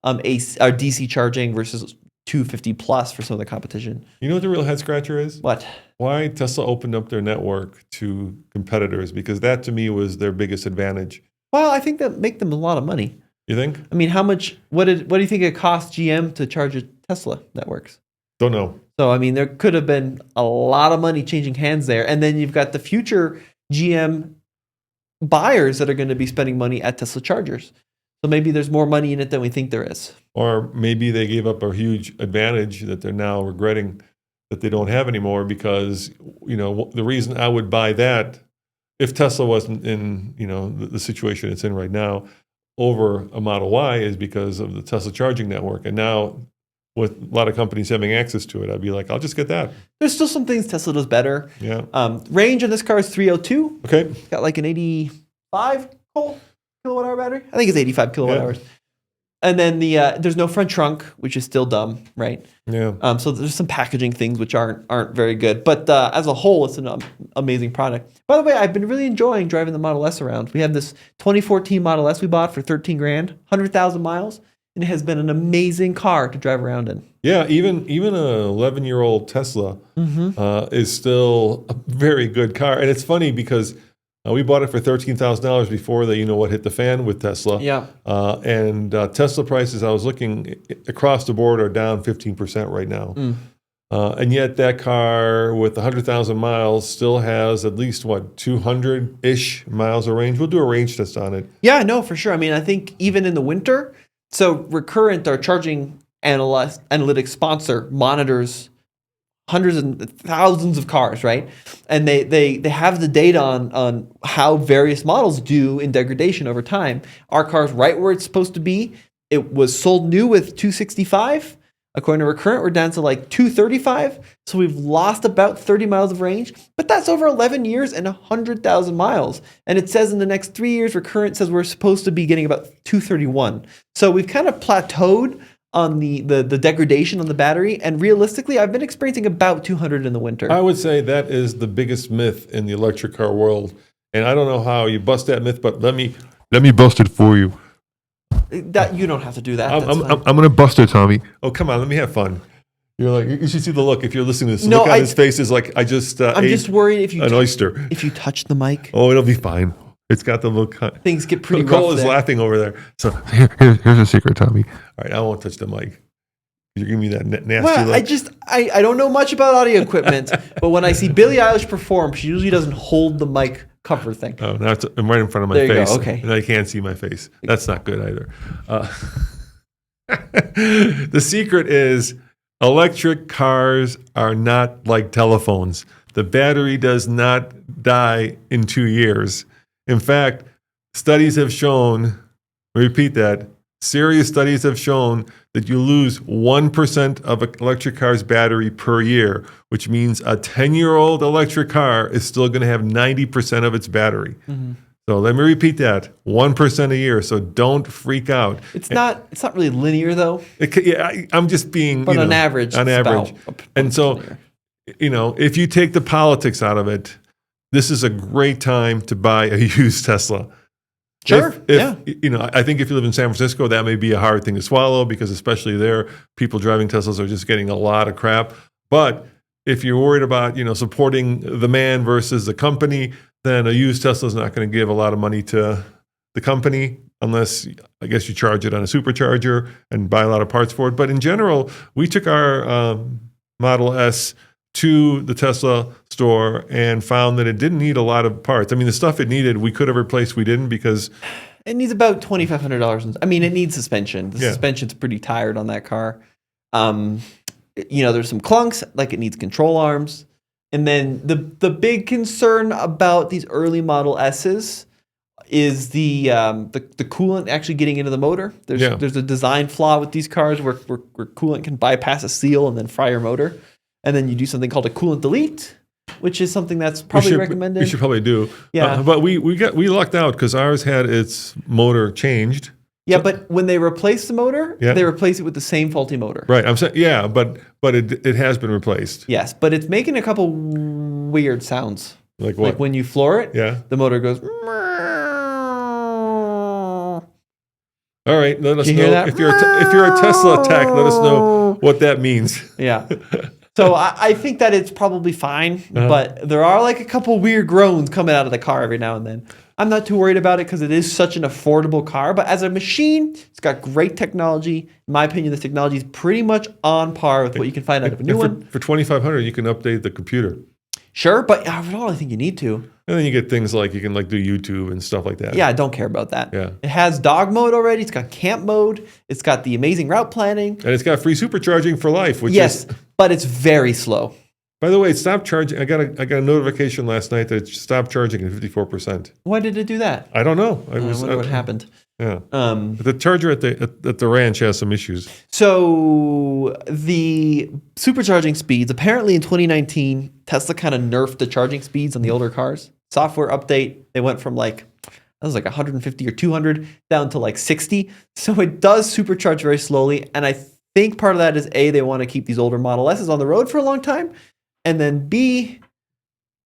AC, or DC charging versus 250 plus for some of the competition. You know what the real head scratcher is? What? Why Tesla opened up their network to competitors, because that to me was their biggest advantage. Well, I think that make them a lot of money. You think? I mean, how much? What do you think it cost GM to charge a Tesla networks? Don't know. So I mean, there could have been a lot of money changing hands there, and then you've got the future GM buyers that are going to be spending money at Tesla chargers. So maybe there's more money in it than we think there is. Or maybe they gave up a huge advantage that they're now regretting that they don't have anymore, because, the reason I would buy that if Tesla wasn't in, the situation it's in right now over a Model Y is because of the Tesla charging network. And now with a lot of companies having access to it, I'd be like, I'll just get that. There's still some things Tesla does better. Yeah. Range on this car is 302. Okay. It's got like an 85 kilowatt hour battery. I think it's 85 kilowatt hours. And then there's no front trunk, which is still dumb, right? Yeah. So there's some packaging things which aren't very good. But as a whole, it's an amazing product. By the way, I've been really enjoying driving the Model S around. We have this 2014 Model S we bought for $13,000, 100,000 miles. And it has been an amazing car to drive around in. Yeah, even an 11-year-old Tesla is still a very good car. And it's funny because we bought it for $13,000 before they, hit the fan with Tesla. Yeah. And Tesla prices, I was looking across the board, are down 15% right now. And yet that car with 100,000 miles still has at least, 200-ish miles of range. We'll do a range test on it. Yeah, no, for sure. I mean, I think even in the winter, so Recurrent, our charging analytics sponsor, monitors hundreds and thousands of cars, right? And they have the data on how various models do in degradation over time. Our car's right where it's supposed to be. It was sold new with 265. According to Recurrent, we're down to like 235. So we've lost about 30 miles of range, but that's over 11 years and 100,000 miles. And it says in the next 3 years, Recurrent says we're supposed to be getting about 231. So we've kind of plateaued on the degradation on the battery. And realistically, I've been experiencing about 200 in the winter. I would say that is the biggest myth in the electric car world. And I don't know how you bust that myth, but let me bust it for you. That you don't have to do that. I'm going to bust it, Tommy. Oh, come on, let me have fun. You're like, you should see the look if you're listening to this. No, look on his face is like, I'm just worried if you an oyster. If you touch the mic. Oh, it'll be fine. It's got the little things get pretty Cole rough is there. laughing over there. So here's a secret, Tommy. All right, I won't touch the mic. You're giving me that nasty well, look. I don't know much about audio equipment, but when I see Billie Eilish perform, she usually doesn't hold the mic cover thing. Oh, now I'm right in front of my there you face. Go, okay. And I can't see my face. That's not good either. The secret is electric cars are not like telephones. The battery does not die in 2 years. In fact, studies have shown, repeat that, serious studies have shown that you lose 1% of an electric car's battery per year, which means a 10-year-old electric car is still going to have 90% of its battery. Mm-hmm. So let me repeat that, 1% a year. So don't freak out. It's not really linear though. I'm just being, but on average. And so, if you take the politics out of it, this is a great time to buy a used Tesla. Sure. I think if you live in San Francisco, that may be a hard thing to swallow because especially there, people driving Teslas are just getting a lot of crap. But if you're worried about, supporting the man versus the company, then a used Tesla is not going to give a lot of money to the company unless, I guess, you charge it on a supercharger and buy a lot of parts for it. But in general, we took our Model S to the Tesla store and found that it didn't need a lot of parts. I mean, the stuff it needed, we could have replaced. We didn't because it needs about $2,500. I mean, it needs suspension. The suspension's pretty tired on that car. There's some clunks, like it needs control arms. And then the big concern about these early Model S's is the coolant actually getting into the motor. There's a design flaw with these cars where coolant can bypass a seal and then fry your motor. And then you do something called a coolant delete, which is something that's probably recommended. We should probably do. Yeah. But we lucked out because ours had its motor changed. Yeah, but when they replace the motor, they replace it with the same faulty motor. Right. I'm saying, but it has been replaced. Yes, but it's making a couple weird sounds. Like what? Like when you floor it, the motor goes. All right, let us Did you know hear that? if you're a Tesla tech. Let us know what that means. Yeah. So I think that it's probably fine, Uh-huh. but there are like a couple weird groans coming out of the car every now and then. I'm not too worried about it because it is such an affordable car, but as a machine, it's got great technology. In my opinion, this technology is pretty much on par with what you can find out of a new one. For $2,500, you can update the computer, Sure, but overall, I think you need to. and then you get things like you can like do YouTube and stuff like that. Yeah, I don't care about that. Yeah. It has dog mode already. It's got camp mode. It's got the amazing route planning. And it's got free supercharging for life, which Yes, is, but it's very slow. by the way, it stopped charging. I got a notification last night that it stopped charging at 54%. Why did it do that? I don't know. I wonder what happened. Yeah. The charger at the ranch has some issues. So the supercharging speeds, apparently in 2019, Tesla kind of nerfed the charging speeds on the older cars. Software update, they went from like, that was like 150 or 200 down to like 60. So it does supercharge very slowly. And I think part of that is A, they want to keep these older Model S's on the road for a long time. And then B,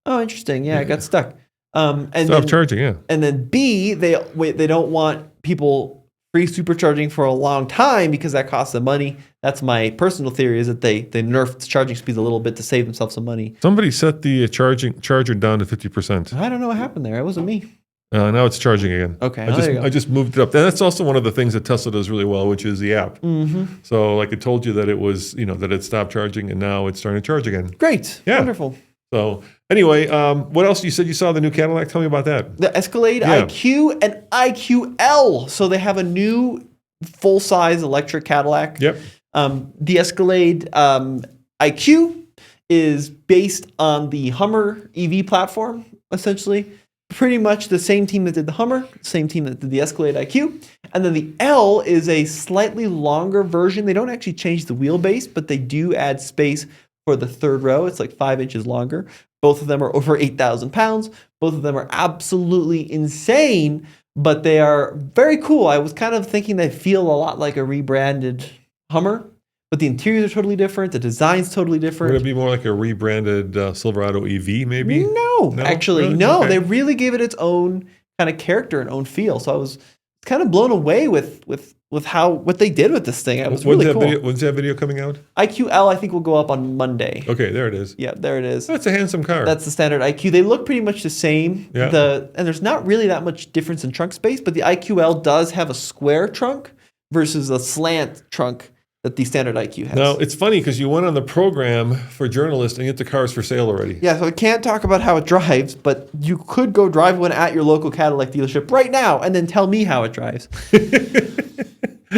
oh, interesting. Yeah, it got stuck. And Stop then, charging, yeah. And then B, they don't want people free supercharging for a long time because that costs them money. That's my personal theory, is that they nerfed charging speeds a little bit to save themselves some money. Somebody set the charger down to 50%. I don't know what happened there. It wasn't me. Now it's charging again. Okay, I just moved it up. And that's also one of the things that Tesla does really well, which is the app. Mm-hmm. So like it told you that it was, that it stopped charging and now it's starting to charge again. Great. Yeah. Wonderful. So anyway, what else? You said you saw the new Cadillac. Tell me about that. The Escalade IQ and IQL. So they have a new full-size electric Cadillac. Yep. The Escalade IQ is based on the Hummer EV platform, essentially. Pretty much the same team that did the Hummer, same team that did the Escalade IQ. And then the L is a slightly longer version. They don't actually change the wheelbase, but they do add space for the third row. It's like 5 inches longer. Both of them are over 8,000 pounds. Both of them are absolutely insane, but they are very cool. I was kind of thinking they feel a lot like a rebranded Hummer, but the interiors are totally different. The design's totally different. Would it be more like a rebranded Silverado EV, maybe? No, actually, really? no. Okay. They really gave it its own kind of character and own feel. So I was kind of blown away with what they did with this thing. It was really cool. When's that video coming out? IQL, I think, will go up on Monday. Okay, there it is. Yeah, there it is. That's a handsome car. That's the standard IQ. They look pretty much the same. Yeah. And there's not really that much difference in trunk space, but the IQL does have a square trunk versus a slant trunk that the standard IQ has. Now, it's funny because you went on the program for journalists and get the cars for sale already. Yeah, so I can't talk about how it drives, but you could go drive one at your local Cadillac dealership right now and then tell me how it drives.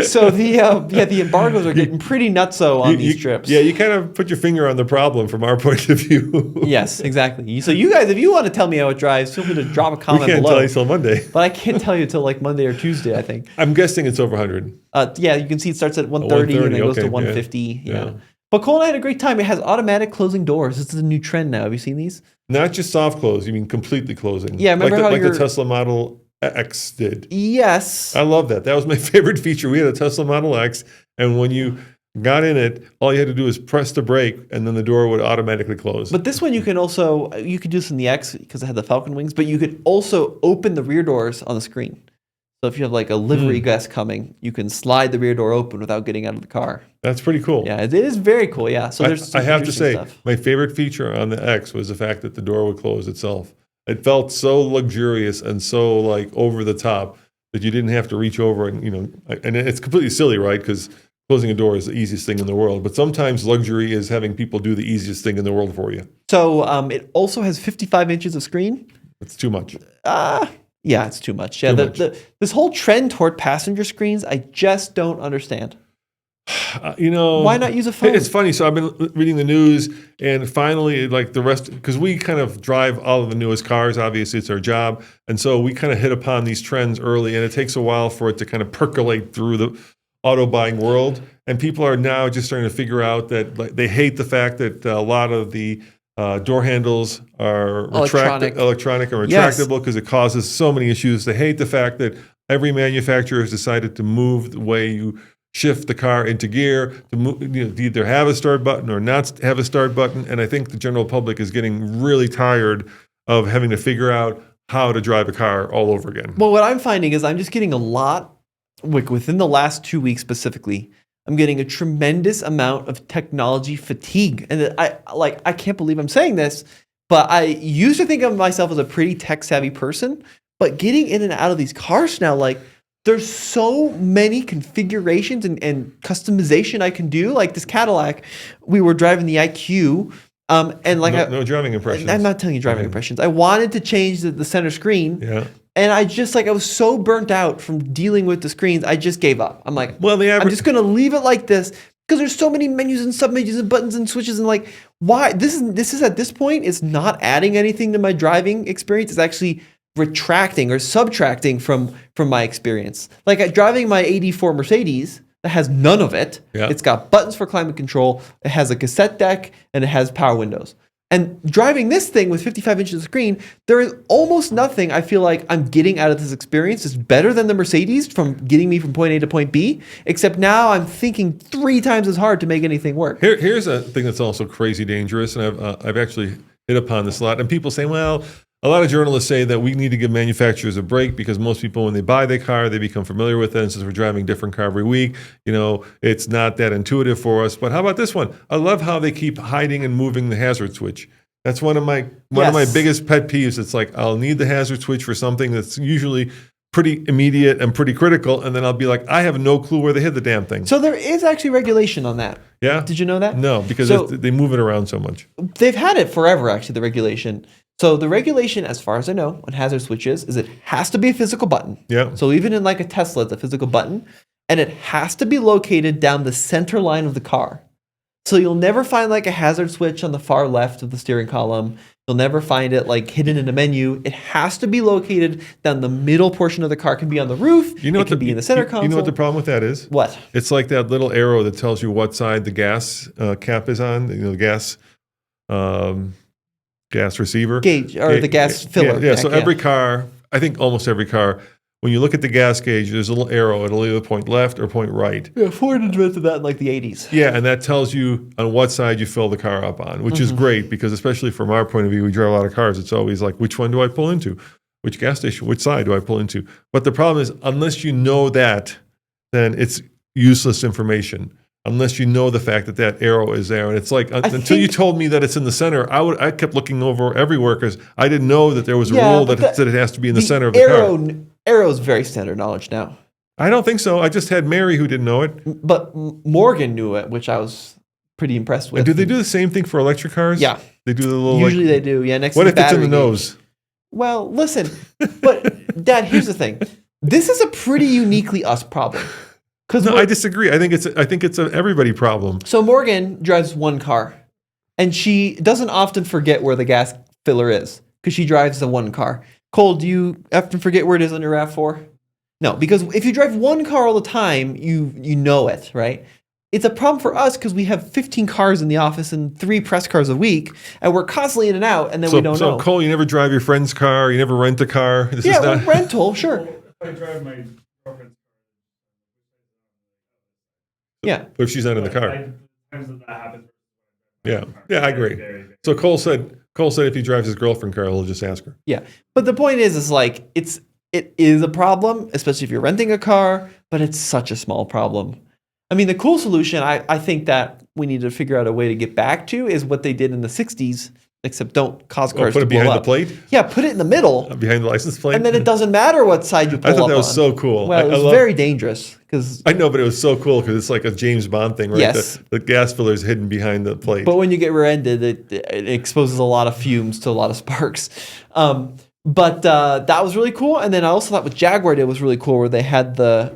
So the embargoes are getting pretty nutso on these trips. Yeah, you kind of put your finger on the problem from our point of view. Yes, exactly. So you guys, if you want to tell me how it drives, feel free to drop a We comment can't below. tell you till Monday. But I can't tell you till like Monday or Tuesday, I think. I'm guessing it's over 100. Yeah, you can see it starts at 130 and then goes to 150. Yeah. But Cole and I had a great time. It has automatic closing doors. This is a new trend now. Have you seen these? Not just soft close, you mean completely closing. Yeah, remember how the Tesla Model X did. Yes. I love that. That was my favorite feature. We had a Tesla Model X, and when you got in it, all you had to do was press the brake, and then the door would automatically close. But this one you could do this in the X because it had the Falcon wings, but you could also open the rear doors on the screen. So if you have like a livery guest coming, you can slide the rear door open without getting out of the car. That's pretty cool. Yeah, it is very cool. Yeah. So there's I have to say, stuff. my favorite feature on the X was the fact that the door would close itself. It felt so luxurious and so like over the top that you didn't have to reach over and and it's completely silly, right? Because closing a door is the easiest thing in the world. But sometimes luxury is having people do the easiest thing in the world for you. So it also has 55 inches of screen. It's too much. Yeah, it's too much. Yeah, this whole trend toward passenger screens, I just don't understand. Why not use a phone? It's funny. So I've been reading the news, and finally, like the rest, because we kind of drive all of the newest cars. Obviously, it's our job, and so we kind of hit upon these trends early, and it takes a while for it to kind of percolate through the auto buying world. And people are now just starting to figure out that they hate the fact that a lot of the door handles are electronic and retractable because it causes so many issues. They hate the fact that every manufacturer has decided to move the way you shift the car into gear, to either have a start button or not have a start button. And I think the general public is getting really tired of having to figure out how to drive a car all over again. Well, what I'm finding is I'm just getting a lot within the last 2 weeks specifically, I'm getting a tremendous amount of technology fatigue. And I can't believe I'm saying this, but I used to think of myself as a pretty tech savvy person, but getting in and out of these cars now, like there's so many configurations and customization I can do. Like this Cadillac, we were driving the IQ, and like no driving impressions. I'm not telling you driving impressions. I wanted to change the center screen. Yeah. And I was so burnt out from dealing with the screens, I just gave up. I'm like, Well, I'm just going to leave it like this because there's so many menus and sub-menus and buttons and switches and like, why? This is at this point, it's not adding anything to my driving experience. It's actually retracting or subtracting from my experience. Like driving my 84 Mercedes that has none of it. Yeah. It's got buttons for climate control. It has a cassette deck and it has power windows. And driving this thing with 55 inches of screen, there is almost nothing I feel like I'm getting out of this experience. It's better than the Mercedes from getting me from point A to point B, except now I'm thinking 3 times as hard to make anything work. Here's a thing that's also crazy dangerous, and I've actually hit upon this a lot. And people say, well, a lot of journalists say that we need to give manufacturers a break because most people, when they buy their car, they become familiar with it. And since we're driving a different car every week, it's not that intuitive for us. But how about this one? I love how they keep hiding and moving the hazard switch. That's one of my biggest pet peeves. It's like I'll need the hazard switch for something that's usually pretty immediate and pretty critical, and then I'll be like, I have no clue where they hid the damn thing. So there is actually regulation on that. Yeah? Did you know that? No, because they move it around so much. They've had it forever, actually, the regulation. So the regulation, as far as I know, on hazard switches is it has to be a physical button. Yeah. So even in like a Tesla, it's a physical button, and it has to be located down the center line of the car. So you'll never find like a hazard switch on the far left of the steering column. You'll never find it like hidden in a menu. It has to be located down the middle portion of the car. It can be on the roof. It can be in the center console. You know what the problem with that is? What? It's like that little arrow that tells you what side the gas cap is on. The gas receiver Gauge or the gas filler. Yeah. So every car, I think almost every car, when you look at the gas gauge, there's a little arrow. It'll either point left or point right. Yeah, Ford invented that in like the 80s. Yeah, and that tells you on what side you fill the car up on, which is great because especially from our point of view, we drive a lot of cars. It's always like, which one do I pull into? Which gas station? Which side do I pull into? But the problem is, unless you know that, then it's useless information. Unless you know the fact that that arrow is there. And it's like, until you told me that it's in the center, I kept looking over everywhere because I didn't know that there was a rule that said it has to be in the center of the car. Arrow is very standard knowledge now. I don't think so. I just had Mary who didn't know it. But Morgan knew it, which I was pretty impressed with. And do they do the same thing for electric cars? Yeah. They do the little Usually they do. Yeah, next what to the if it's in the battery nose? gauge. Well, listen. But Dad, here's the thing. This is a pretty uniquely us problem. No, I disagree. I think it's an everybody problem. So Morgan drives one car, and she doesn't often forget where the gas filler is because she drives the one car. Cole, do you often forget where it is on your RAV4? No, because if you drive one car all the time, you know it, right? It's a problem for us because we have 15 cars in the office and 3 press cars a week, and we're constantly in and out, and then we don't know. So Cole, you never drive your friend's car, you never rent a car. This is not rental, sure. I drive my girlfriend's Yeah. But if she's not in the car. Times that happens. Yeah, I agree. So Cole said if he drives his girlfriend car, he'll just ask her. Yeah, but the point is like it is a problem, especially if you're renting a car, but it's such a small problem. I mean, the cool solution, I think that we need to figure out a way to get back to is what they did in the 60s, except don't cause cars put to it blow behind up. the plate? Yeah, put it in the middle. Behind the license plate? And then it doesn't matter what side you pull up on. I thought that was so cool. Well, it was very dangerous. I know, but it was so cool because it's like a James Bond thing, right? Yes. The gas filler is hidden behind the plate. But when you get rear-ended, it exposes a lot of fumes to a lot of sparks. But that was really cool. And then I also thought what Jaguar did was really cool, where they had the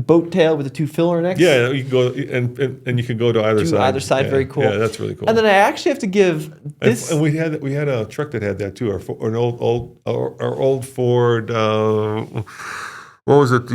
boat tail with the 2 filler necks. Yeah, you can go and you can go to either side. Either side, yeah, very cool. Yeah, that's really cool. And then I actually have to give this. And we had a truck that had that too. Our old Ford. What was it?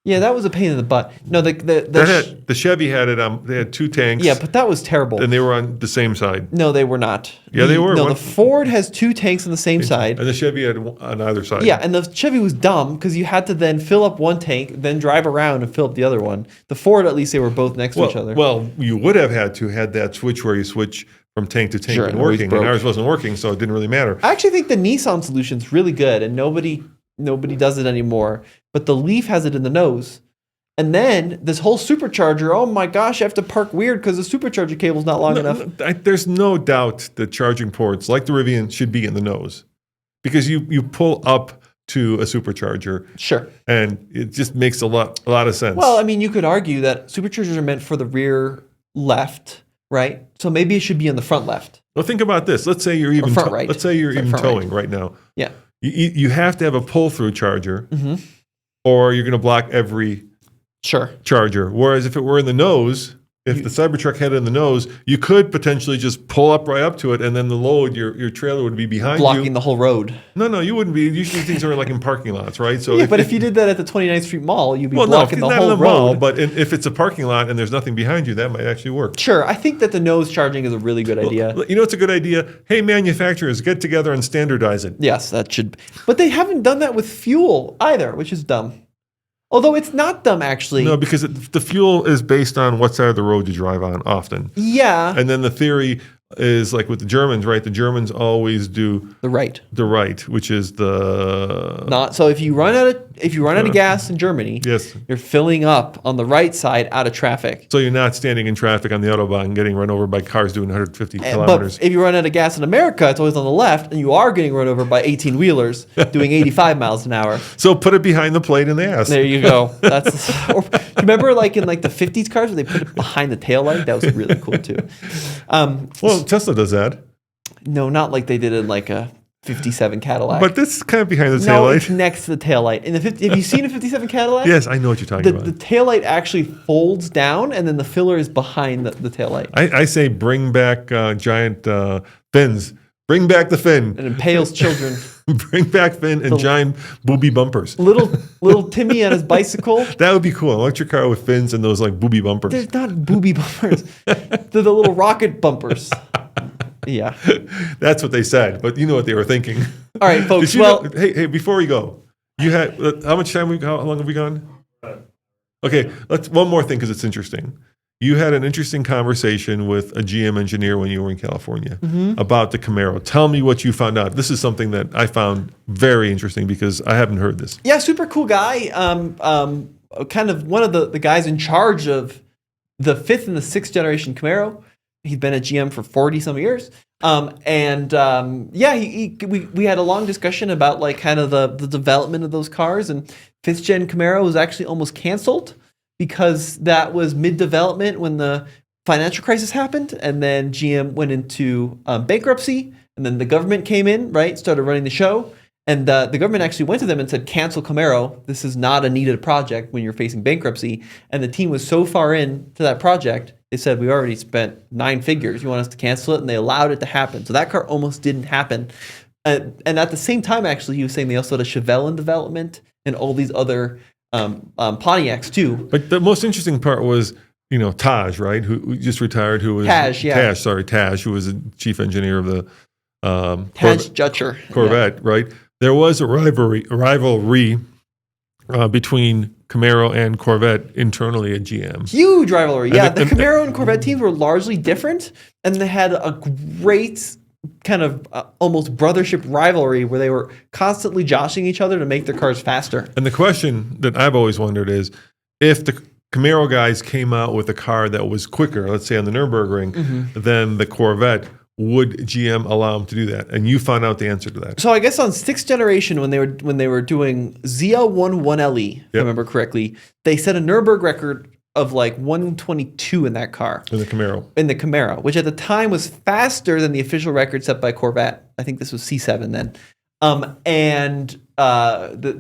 Yeah, that was a pain in the butt. No, the Chevy had it. They had 2 tanks. Yeah, but that was terrible. And they were on the same side. No, they were not. Yeah, they were. No, the Ford has 2 tanks on the same side. And the Chevy had one on either side. Yeah, and the Chevy was dumb because you had to then fill up one tank, then drive around and fill up the other one. The Ford, at least they were both next to each other. Well, you would have had that switch where you switch from tank to tank and working, and ours wasn't working, so it didn't really matter. I actually think the Nissan solution is really good, and nobody does it anymore. but the Leaf has it in the nose. And then this whole supercharger, oh my gosh, I have to park weird because the supercharger cable's not long enough. There's no doubt that charging ports like the Rivian should be in the nose because you pull up to a supercharger. Sure. And it just makes a lot of sense. Well, I mean, you could argue that superchargers are meant for the rear left, right? So maybe it should be in the front left. Well, think about this. Let's say you're even front right. Let's say you're even front towing right now. Yeah. You have to have a pull-through charger, Mm-hmm. or you're going to block every Sure. charger. Whereas if it were in the nose, if the Cybertruck had it in the nose, you could potentially just pull up right up to it, and then the load, your trailer would be behind Blocking you. the whole road. No, you wouldn't be. Usually things are like in parking lots, right? So Yeah, but if you did that at the 29th Street Mall, you'd be blocking the not whole in the road. mall, but if it's a parking lot and there's nothing behind you, that might actually work. Sure, I think that the nose charging is a really good idea. You know, it's a good idea. Hey, manufacturers, get together and standardize it. Yes, that should. But they haven't done that with fuel either, which is dumb. Although it's not dumb, actually. No, because the fuel is based on what side of the road you drive on often. Yeah. And then the theory is like with the Germans, right? The Germans always do The right. the right, which is the Not so if you run out of gas in Germany, yes. you're filling up on the right side out of traffic. So you're not standing in traffic on the Autobahn getting run over by cars doing 150 But kilometers. if you run out of gas in America, it's always on the left, and you are getting run over by 18-wheelers doing 85 miles an hour. So put it behind the plate in the ass. There you go. That's. Or, remember, like in like the 50s cars, where they put it behind the taillight? That was really cool too. Well, Tesla does that, No, not like they did in like a 57 Cadillac. but this is kind of behind the no, it's taillight. next to the taillight. In the 50, have you seen a 57 Cadillac? Yes, I know what you're talking The about. taillight actually folds down, and then the filler is behind the taillight. I say bring back giant fins. Bring back the fin. It impales children. Bring back fin and giant booby bumpers. Little Timmy on his bicycle. That would be cool. An electric car with fins and those like booby bumpers. They're not booby bumpers. They're the little rocket bumpers. Yeah. That's what they said, but you know what they were thinking. All right, folks. Did you Well, know, hey, before we go, you had how much time? How long have we gone? Okay, let's one more thing because it's interesting. You had an interesting conversation with a GM engineer when you were in California about the Camaro. Tell me what you found out. This is something that I found very interesting because I haven't heard this. yeah, super cool guy. Kind of one of the guys in charge of the 5th and the 6th generation Camaro. He'd been at GM for 40 some years. Yeah, we had a long discussion about like kind of the development of those cars, and 5th gen Camaro was actually almost canceled because that was mid-development when the financial crisis happened, and then GM went into bankruptcy, and then the government came in, right, started running the show, and the government actually went to them and said, cancel Camaro. This is not a needed project when you're facing bankruptcy. And the team was so far into that project, they said, we already spent 9 figures. You want us to cancel it? And they allowed it to happen. So that car almost didn't happen. And at the same time, actually, he was saying they also had a Chevelle in development and all these other Pontiacs too. But the most interesting part was, Taj, right, who just retired, who was Taj, yeah. Taj, who was the chief engineer of the Taj Jutcher. Corvette, right? There was a rivalry between Camaro and Corvette internally at GM. Huge rivalry. Yeah, the And- Camaro and Corvette teams were largely different, and they had a great kind of almost brothership rivalry where they were constantly joshing each other to make their cars faster. And the question that I've always wondered is, if the Camaro guys came out with a car that was quicker, let's say on the Nürburgring, than the Corvette, would GM allow them to do that? And you found out the answer to that. So I guess on 6th generation, when they were doing ZL11LE, if I remember correctly, they set a Nürburgring record of like 122 in that car. In the Camaro. In the Camaro, which at the time was faster than the official record set by Corvette. I think this was C7 then.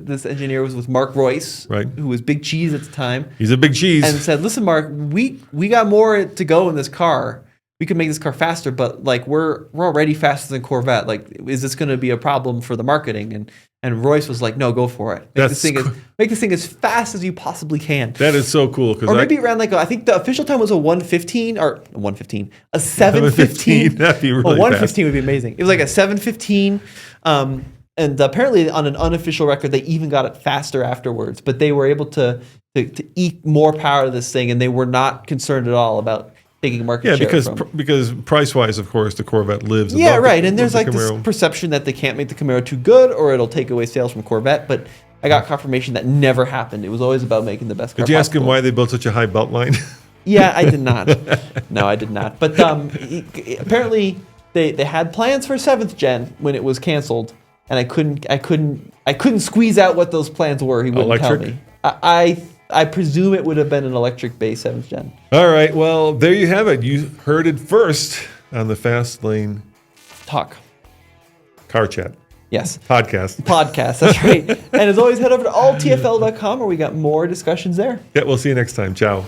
This engineer was with Mark Royce, Right. who was Big Cheese at the time, He's a big cheese. and said, "Listen, Mark, we got more to go in this car. We could make this car faster, but like we're already faster than Corvette. Like, is this going to be a problem for the marketing?" And Royce was like, "No, go for it. Make this thing as fast as you possibly can." That is so cool. Or maybe around like I think the official time was a 115 or 115, a 715. That'd be really a 115 would be amazing. It was like a 715, and apparently on an unofficial record they even got it faster afterwards. But they were able to eke more power to this thing, and they were not concerned at all about taking market share because price-wise, of course, the Corvette lives. Yeah, above right. the, And there's above like the this Camaro. perception that they can't make the Camaro too good, or it'll take away sales from Corvette. But I got confirmation that never happened. It was always about making the best car Did you ask him possible. why they built such a high belt line? Yeah, I did not. No, I did not. But apparently they had plans for 7th gen when it was canceled, and I couldn't squeeze out what those plans were. He wouldn't tell Electric? me. I presume it would have been an electric base 7th gen. All right. Well, there you have it. You heard it first on the Fast Lane Talk. Car Chat Yes. podcast. Podcast. That's right. And as always, head over to alltfl.com where we got more discussions there. Yeah, we'll see you next time. Ciao.